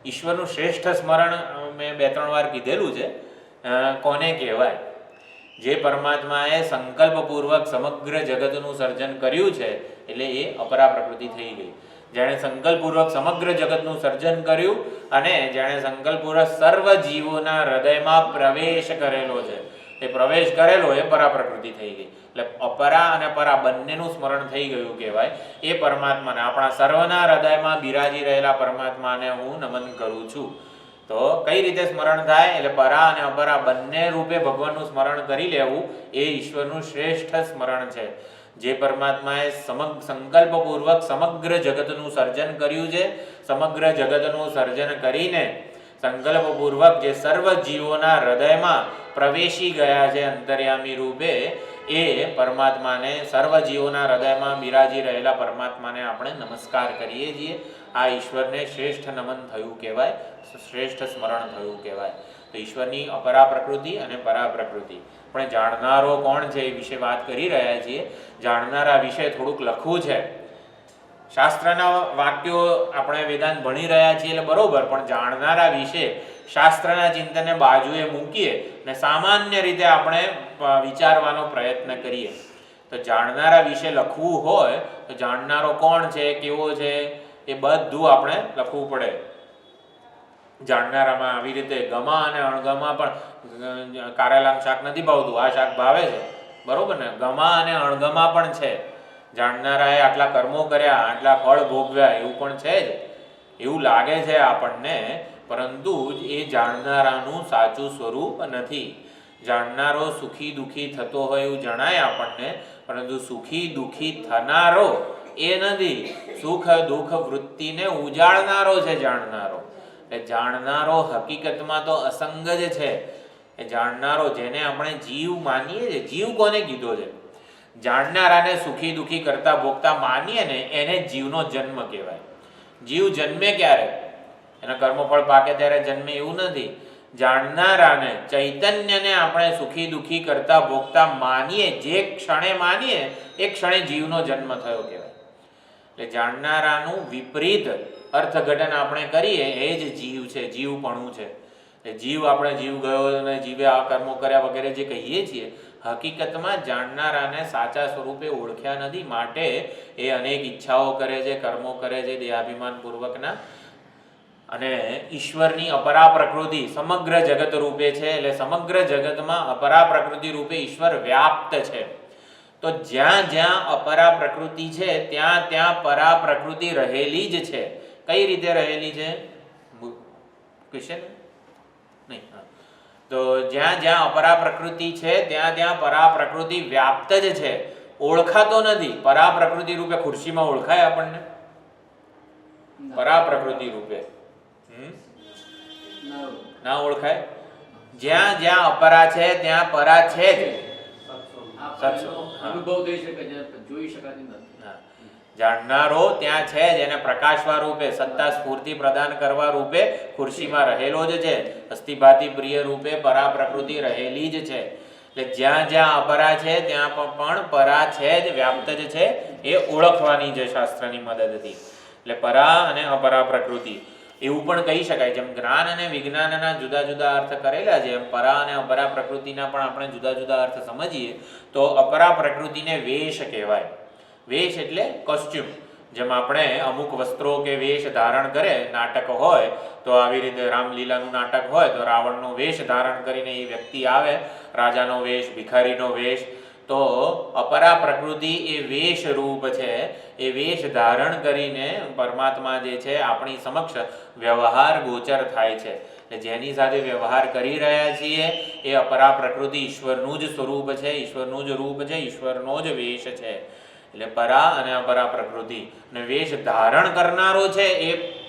ઈશ્વરનું શ્રેષ્ઠ સ્મરણ મેં 2-3 વાર કીધેલું છે. કોને કહેવાય? જે પરમાત્માએ સંકલ્પપૂર્વક સમગ્ર જગતનું સર્જન કર્યું છે, એટલે એ અપરા પ્રકૃતિ થઈ ગઈ. જેણે સંકલ્પપૂર્વક સમગ્ર જગતનું સર્જન કર્યું અને જેણે સંકલ્પપૂર્વક સર્વ જીવોના હૃદયમાં પ્રવેશ કરેલો છે, એ પ્રવેશ કરેલો એ પરા પ્રકૃતિ થઈ ગઈ. એટલે અપરા અને પરા બંનેનું સ્મરણ થઈ ગયું કહેવાય. એ પરમાત્માને, આપણા સર્વના હૃદયમાં બિરાજી રહેલા પરમાત્માને હું નમન કરું છું. તો કઈ રીતે સ્મરણ થાય? એટલે પરા અને અપરા બંને રૂપે ભગવાનનું સ્મરણ કરી લેવું એ ઈશ્વરનું શ્રેષ્ઠ સ્મરણ છે. જે પરમાત્માએ સંકલ્પપૂર્વક સમગ્ર જગતનું સર્જન કર્યું છે, સમગ્ર જગતનું સર્જન કરીને સંકલ્પપૂર્વક જે સર્વ જીવોના હૃદયમાં પ્રવેશી ગયા છે અંતર્યામી રૂપે, એ પરમાત્માને, સર્વ જીવોના હૃદયમાં બિરાજી રહેલા પરમાત્માને આપણે નમસ્કાર કરીએ છીએ. આ ઈશ્વરને શ્રેષ્ઠ નમન થયું કહેવાય, શ્રેષ્ઠ સ્મરણ થયું કહેવાય. તો ઈશ્વરની અપરા પ્રકૃતિ અને પરા પ્રકૃતિ. આપણે જાણનારો કોણ છે એ વિશે વાત કરી રહ્યા છીએ. જાણનારા વિશે થોડુંક લખવું છે. શાસ્ત્રના વાક્યો આપણે વેદાંત ભણી રહ્યા છીએ એટલે બરોબર, પણ જાણનારા વિશે શાસ્ત્રના ચિંતનને બાજુએ મૂકીએ અને સામાન્ય રીતે આપણે વિચારવાનો પ્રયત્ન કરીએ. તો જાણનારા વિશે લખવું હોય તો જાણનારો કોણ છે, કેવો છે, એ બધું આપણે લખવું પડે. જાણનારામાં આવી રીતે ગમા અને અણગમા પણ, કારેલાનું શાક નથી ભાવતું, આ શાક ભાવે છે, બરોબર ને? ગમા અને અણગમા પણ છે. જાણનારાએ આટલા કર્મો કર્યા, આટલા ફળ ભોગવ્યા, એવું પણ છે જ. એવું લાગે છે આપણને, પરંતુ એ જાણનારાનું સાચું સ્વરૂપ નથી. જાણનારો સુખી દુઃખી થતો હોય એવું જણાય આપણને, પરંતુ સુખી દુઃખી થનારો એ નથી. સુખ દુઃખ વૃત્તિને ઉજાડનારો છે જાણનારો. એટલે જાણનારો હકીકતમાં તો અસંગ જ છે. એ જાણનારો, જેને આપણે જીવ માનીએ છીએ, જીવ કોને કીધો છે? જાણનારાને સુખી દુઃખી કરતા ભોગતા માનીએ ને, એને જીવનો જન્મ કહેવાય. જીવ જન્મે ક્યારે? એના કર્મફળ પાકે ત્યારે જન્મે એવું નથી. જાણનારાને, ચૈતન્યને આપણે સુખી દુઃખી કરતા ભોગતા માનીએ, જે ક્ષણે માનીએ એ ક્ષણે જીવનો જન્મ થયો કહેવાય. એટલે જાણનારાનું વિપરીત અર્થઘટન આપણે કરીએ એ જ જીવ છે, જીવપણું છે. એ જીવ, આપણે જીવ ગયો અને જીવે આ કર્મો કર્યા વગેરે જે કહીએ છીએ, હકીકતમાં જાણનારાને સાચા સ્વરૂપે ઓળખ્યા નથી. માટે એ અનેક ઈચ્છાઓ કરે છે, કર્મો કરે છે દેહાભિમાન પૂર્વકના. અને ઈશ્વરની અપરા પ્રકૃતિ સમગ્ર જગત રૂપે છે. એટલે સમગ્ર જગતમાં અપરા પ્રકૃતિ રૂપે ઈશ્વર વ્યાપ્ત છે. તો જ્યાં જ્યાં અપરા પ્રકૃતિ છે ત્યાં ત્યાં પરા પ્રકૃતિ રહેલી જ છે. કઈ રીતે રહેલી છે? ક્વેશ્ચન નહીં. તો જ્યાં જ્યાં અપરા પ્રકૃતિ છે ત્યાં ત્યાં પરા પ્રકૃતિ વ્યાપ્ત જ છે, ઓળખાતો નથી. પરા પ્રકૃતિ રૂપે ખુરશીમાં ઓળખાય આપણને? પરા પ્રકૃતિ રૂપે ના ઓળખાય. જ્યાં જ્યાં અપરા છે ત્યાં પરા છે જ. અનુભવ થઈ શકે, જોઈ શકાતી નથી. જાણનારો ત્યાં છે જ, એને પ્રકાશવા રૂપે, સત્તા સ્ફૂર્તિ પ્રદાન કરવા રૂપે ખુરશીમાં રહેલો જ છે. અસ્થિભાતિ પ્રિય રૂપે પરા પ્રકૃતિ રહેલી જ છે. એટલે જ્યાં જ્યાં અપરા છે ત્યાં પણ પરા છે જ, વ્યાપ્ત જ છે. એ ઓળખવાની છે શાસ્ત્રની મદદથી. એટલે પરા અને અપરા પ્રકૃતિ એવું પણ કહી શકાય. જેમ જ્ઞાન અને વિજ્ઞાનના જુદા જુદા અર્થ કરેલા છે, એમ પરા અને અપરા પ્રકૃતિના પણ આપણે જુદા જુદા અર્થ સમજીએ તો અપરા પ્રકૃતિને વેશ કહેવાય. વેશ એટલે કોસ્ચ્યુમ. જેમ આપણે અમુક વસ્ત્રો કે વેશ ધારણ કરે, નાટક હોય તો આવી રીતે રામલીલાનું નાટક હોય તો રાવણનો વેશ ધારણ કરીને એ વ્યક્તિ આવે, રાજાનો વેશ, ભિખારીનો વેશ. તો અપરા પ્રકૃતિ એ વેશ રૂપ છે. એ વેશ ધારણ કરીને પરમાત્મા જે છે આપણી સમક્ષ વ્યવહાર ગોચર થાય છે. જેની સાથે વ્યવહાર કરી રહ્યા છીએ એ અપરા પ્રકૃતિ ઈશ્વરનું જ સ્વરૂપ છે, ઈશ્વરનું જ રૂપ છે, ઈશ્વરનો જ વેશ છે. એટલે પરા અને અપરા પ્રકૃતિ અને વેશ ધારણ કરનારો છે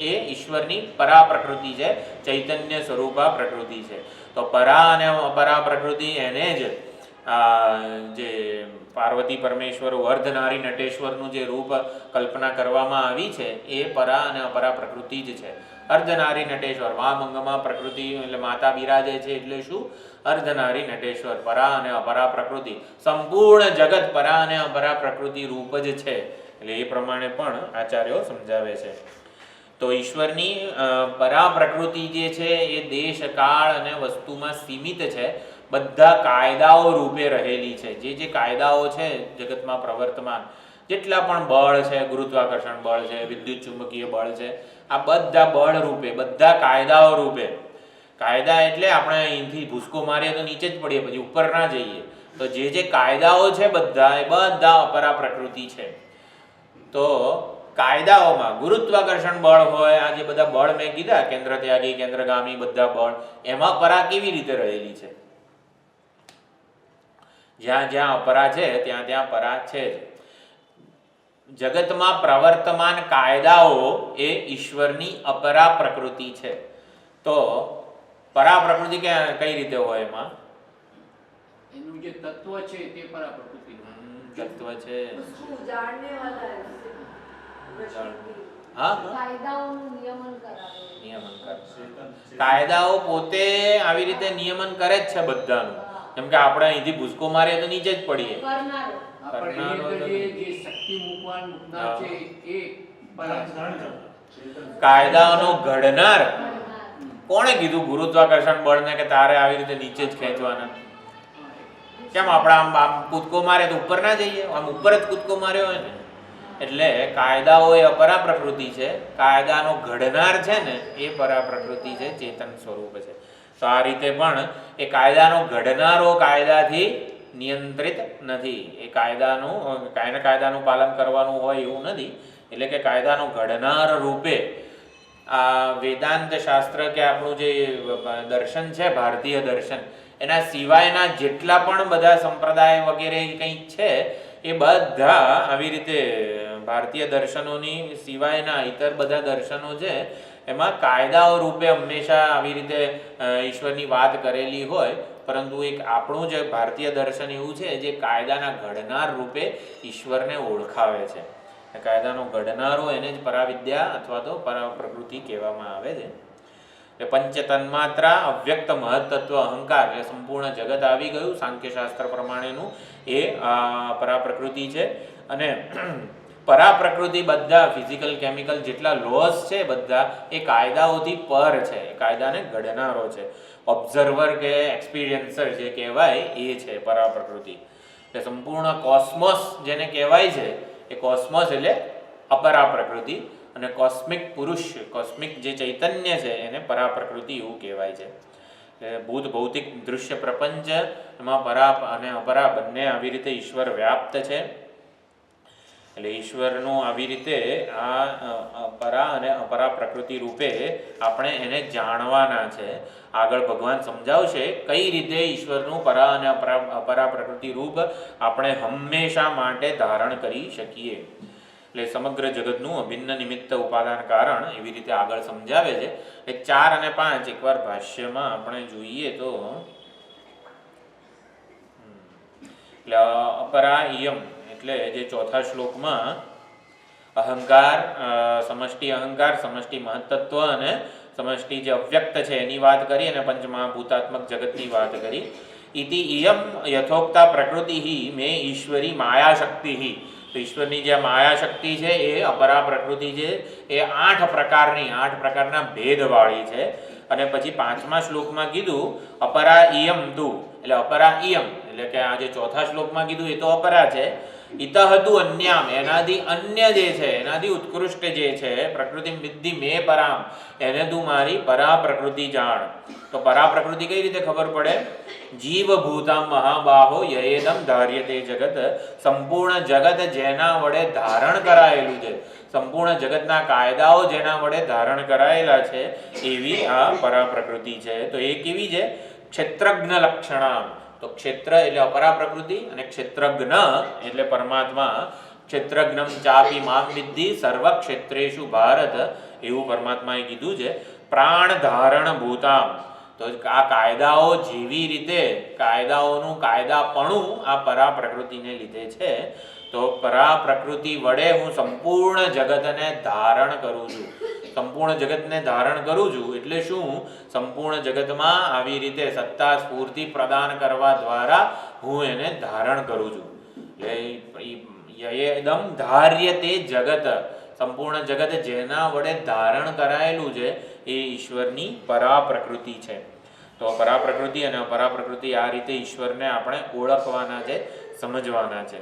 એ ઈશ્વરની પરા પ્રકૃતિ છે, ચૈતન્ય સ્વરૂપા પ્રકૃતિ છે. તો પરા અને અપરા પ્રકૃતિ એને જ જે પાર્વતી પરમેશ્વર અર્ધનારી નટેશ્વરનું જે રૂપ કલ્પના કરવામાં આવી છે એ પરા અને અપરા પ્રકૃતિ જ છે. અર્ધનારી નટેશ્વર વામંગમાં પ્રકૃતિ એટલે માતા બિરાજે છે એટલે શું? અર્ધનારી નટેશ્વર, પરા અને અપરા પ્રકૃતિ, સંપૂર્ણ જગત પરા અને અપરા પ્રકૃતિ રૂપ જ છે. એટલે એ પ્રમાણે પણ આચાર્યો સમજાવે છે. તો ઈશ્વરની પરા પ્રકૃતિ જે છે એ દેશ કાળ અને વસ્તુમાં સીમિત છે, બધા કાયદાઓ રૂપે રહેલી છે. જે કાયદાઓ છે જગતમાં પ્રવર્તમાન, જેટલા પણ બળ છે, ગુરુત્વાકર્ષણ બળ છે, વિદ્યુત ચુંબકીય બળ છે, આ બધા બળ રૂપે, બધા કાયદાઓ રૂપે. કાયદા એટલે આપણે અહીંથી ભૂસકો મારીએ તો નીચે જ પડીએ, પછી ઉપર ના જઈએ. તો જે કાયદાઓ છે બધા એ બધા અપરા પ્રકૃતિ છે. તો કાયદાઓમાં ગુરુત્વાકર્ષણ બળ હોય, આ જે બધા બળ મેં કીધા, કેન્દ્ર ત્યાગી, કેન્દ્રગામી બધા બળ, એમાં પરા કેવી રીતે રહેલી છે? જ્યાં જ્યાં અપરા છે ત્યાં ત્યાં પરા છે જ. જગતમાં પ્રવર્તમાન કાયદાઓ એ ઈશ્વરની અપરા પ્રકૃતિ છે. તો પરા પ્રકૃતિ કઈ રીતે હોય? એમાં એનું જે તત્વ છે તે પરા પ્રકૃતિ તત્વ છે. કાયદાઓ પોતે આવી રીતે નિયમન કરે જ છે બધાનું. કેમ કે આપણે અહીંથી ભૂસકો મારીએ તો નીચે જ પડીએ. કાયદાઓનો ઘડનાર કોણે કીધું ગુરુત્વાકર્ષણ બળને કે તારે આવી રીતે નીચે જ ખેંચવાના? કેમ આપણે આમ કૂદકો મારે તો ઉપર ના જઈએ? આમ ઉપર જ કૂદકો માર્યો હોય ને. એટલે કાયદાઓ એ અપરા પ્રકૃતિ છે, કાયદાનો ઘડનાર છે ને એ પરા પ્રકૃતિ છે, ચેતન સ્વરૂપ છે. તો આ રીતે પણ એ કાયદાનો ઘડનારો કાયદાથી નિયંત્રિત નથી. એ કાયદાનું પાલન કરવાનું હોય એવું નથી. એટલે કે કાયદાનો ઘડનાર રૂપે આ વેદાંત શાસ્ત્ર કે આપણું જે દર્શન છે, ભારતીય દર્શન, એના સિવાયના જેટલા પણ બધા સંપ્રદાય વગેરે કંઈક છે એ બધા આવી રીતે ભારતીય દર્શનોની સિવાયના ઇતર બધા દર્શનો છે એમાં કાયદાઓ રૂપે હંમેશા આવી રીતે ઈશ્વરની વાત કરેલી હોય. પરંતુ એક આપણું જે ભારતીય દર્શન એવું છે જે કાયદાના ઘડનાર રૂપે ઈશ્વરને ઓળખાવે છે. કાયદાનો ઘડનારો એને જ પરાવિદ્યા અથવા તો પરા પ્રકૃતિ કહેવામાં આવે છે. પંચ તન્માત્રા, અવ્યક્ત મહત્તત્વ, અહંકાર, એટલે સંપૂર્ણ જગત આવી ગયું સાંખ્યશાસ્ત્ર પ્રમાણેનું, એ પરા પ્રકૃતિ છે. અને પરા પ્રકૃતિ બધા ફિઝિકલ કેમિકલ જેટલા લોસ છે બધા એ કાયદાઓથી પર છે, એ કાયદાને ઘડનારો છે. ઓબ્ઝર્વર કે એક્સપિરિયન્સર જે કહેવાય એ છે પરા પ્રકૃતિ. એટલે સંપૂર્ણ કોસ્મોસ જેને કહેવાય છે એ કોસ્મોસ એટલે અપરા પ્રકૃતિ. અને કોસ્મિક પુરુષ, કોસ્મિક જે ચૈતન્ય છે એને પરા પ્રકૃતિ એવું કહેવાય છે. ભૂત ભૌતિક દૃશ્ય પ્રપંચ એમાં પરા અને અપરા બંને આવી રીતે ઈશ્વર વ્યાપ્ત છે. એટલે ઈશ્વરનું આવી રીતે આ પરા અને અપરા પ્રકૃતિ રૂપે આપણે એને જાણવાના છે. આગળ ભગવાન સમજાવશે કઈ રીતે ઈશ્વરનું પરા અને અપરા પ્રકૃતિ રૂપ આપણે હંમેશા માટે ધારણ કરી શકીએ. એટલે સમગ્ર જગતનું અભિન્ન નિમિત્ત ઉપાદાન કારણ એવી રીતે આગળ સમજાવે છે. એ 4 અને 5 એકવાર ભાષ્યમાં આપણે જોઈએ તો એટલે અપરા ઇયમ એટલે જે ચોથા શ્લોકમાં અહંકાર, સમષ્ટિ અહંકાર, સમષ્ટિ મહત્તત્વ અને સમષ્ટિ જે અવ્યક્ત છે એની વાત કરી અને પંચમહાભૂતાત્મક જગતની વાત કરી. ઇતિ ઇયમ યથોક્તા પ્રકૃતિ મે ઈશ્વરી માયા શક્તિ. તો ઈશ્વરની જે માયા શક્તિ છે એ અપરા પ્રકૃતિ છે, એ 8 પ્રકારના ભેદવાળી છે. અને પછી 5મા શ્લોકમાં કીધું અપરા ઇયમ તુ, એટલે અપરા ઇયમ એટલે કે આ જે ચોથા શ્લોકમાં કીધું એ તો અપરા છે. ઇતહતુ અન્યામ, એનાથી અન્ય જે છે, એનાથી ઉત્કૃષ્ટ જે છે, પ્રકૃતિ વિદ્ધિ મે પરામ, એને તું મારી પરા પ્રકૃતિ જાણ. તો પરા પ્રકૃતિ કઈ રીતે ખબર પડે? જીવભૂતામ મહાબાહો યયેદમ ધાર્યતે જગત, સંપૂર્ણ જગત જેના વડે ધારણ કરાયેલું છે, સંપૂર્ણ જગતના કાયદાઓ જેના વડે ધારણ કરાયેલા છે એવી આ પરા પ્રકૃતિ છે. તો એ કેવી છે? ક્ષેત્રજ્ઞ લક્ષણામ. તો ક્ષેત્ર એટલે અપરા પ્રકૃતિ અને ક્ષેત્રજ્ઞ એટલે પરમાત્મા. ક્ષેત્રજ્ઞમ ચાપી મામ વિદ્ધિ સર્વ ક્ષેત્રેષુ ભારત, એવું પરમાત્માએ કીધું છે. પ્રાણ ધારણ ભૂતામ, તો તો આ કાયદાઓ જેવી રીતે કાયદાઓનું કાયદાપણું આ પરા પ્રકૃતિને લીધે છે. તો પરા પ્રકૃતિ વડે હું સંપૂર્ણ જગતને ધારણ કરું છું. સંપૂર્ણ જગતને ધારણ કરું છું એટલે શું? સંપૂર્ણ જગતમાં આવી રીતે સત્તા સ્ફૂર્તિ પ્રદાન કરવા દ્વારા હું એને ધારણ કરું છું. યયેદમ ધાર્યતે જગત, સંપૂર્ણ જગત જેના વડે ધારણ કરાયેલું છે એ ઈશ્વરની પરા પ્રકૃતિ છે. તો પરા પ્રકૃતિ અને અપરા પ્રકૃતિ આ રીતે ઈશ્વરને આપણે ઓળખવાના છે, સમજવાના છે.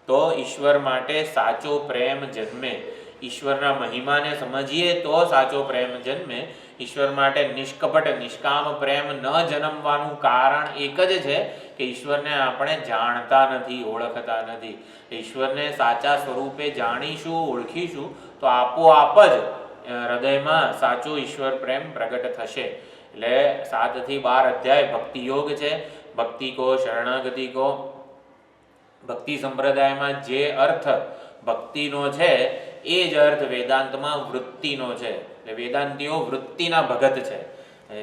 તો ઈશ્વર માટે સાચો પ્રેમ જન્મે. ઈશ્વરના મહિમાને સમજીએ તો સાચો પ્રેમ જન્મે. ઈશ્વર માટે નિષ્કપટ નિષ્કામ પ્રેમ ન જન્મવાનું કારણ એક જ છે કે ઈશ્વરને આપણે જાણતા નથી, ઓળખતા નથી. ઈશ્વરને સાચા સ્વરૂપે જાણીશું, ઓળખીશું તો આપોઆપ જ હૃદયમાં સાચો ઈશ્વર પ્રેમ પ્રગટ થશે. એટલે 7 થી 12 અધ્યાય ભક્તિ યોગ છે. ભક્તિ કો, શરણાગતિ કો, ભક્તિ સંપ્રદાયમાં જે અર્થ ભક્તિનો છે એ જ અર્થ વેદાંતમાં વૃત્તિનો છે. એટલે વેદાંતિઓ વૃત્તિના ભગત છે.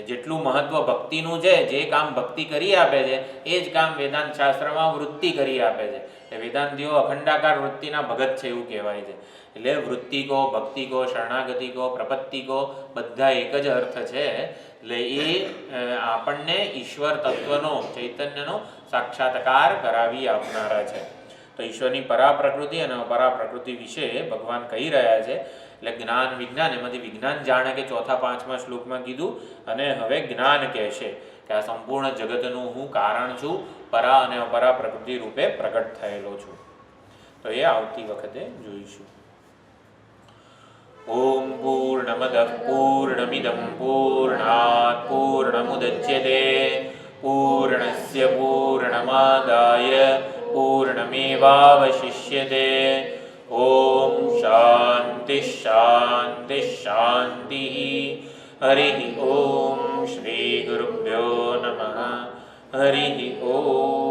જેટલું મહત્વ ભક્તિનું છે, જે કામ ભક્તિ કરી આપે છે એ જ કામ વેદાંત શાસ્ત્રમાં વૃત્તિ કરી આપે છે. એટલે વેદાંતિઓ અખંડાકાર વૃત્તિના ભગત છે એવું કહેવાય છે. એટલે વૃત્તિ કો, ભક્તિ કો, શરણાગતિ કો, પ્રપત્તિ કો બધા એક જ અર્થ છે. એટલે એ આપણને ઈશ્વર તત્વનો, ચૈતન્યનો સાક્ષાત્કાર કરાવી આપનારા છે. તો ઈશ્વરની પરા પ્રકૃતિ અને અપરા પ્રકૃતિ વિશે ભગવાન કહી રહ્યા છે. એટલે જ્ઞાન વિજ્ઞાન, એમાંથી વિજ્ઞાન જાણે કે 4-5મા શ્લોકમાં કીધું. અને હવે જ્ઞાન કહેશે કે આ સંપૂર્ણ જગતનું હું કારણ છું, પરા અને અપરા પ્રકૃતિ રૂપે પ્રગટ થયેલો છું. તો એ આવતી વખતે જોઈશું. ઓમ પૂર્ણમદ પૂર્ણમિદં પૂર્ણાત પૂર્ણમુદચ્યતે પૂર્ણસ્ય પૂર્ણમાદાય પૂર્ણમેવાવશિષ્યતે. ઓમ શાંતિ શાંતિ શાંતિ. હરિ ઓમ. શ્રી ગુરુભ્યો નમઃ. હરિ ઓમ.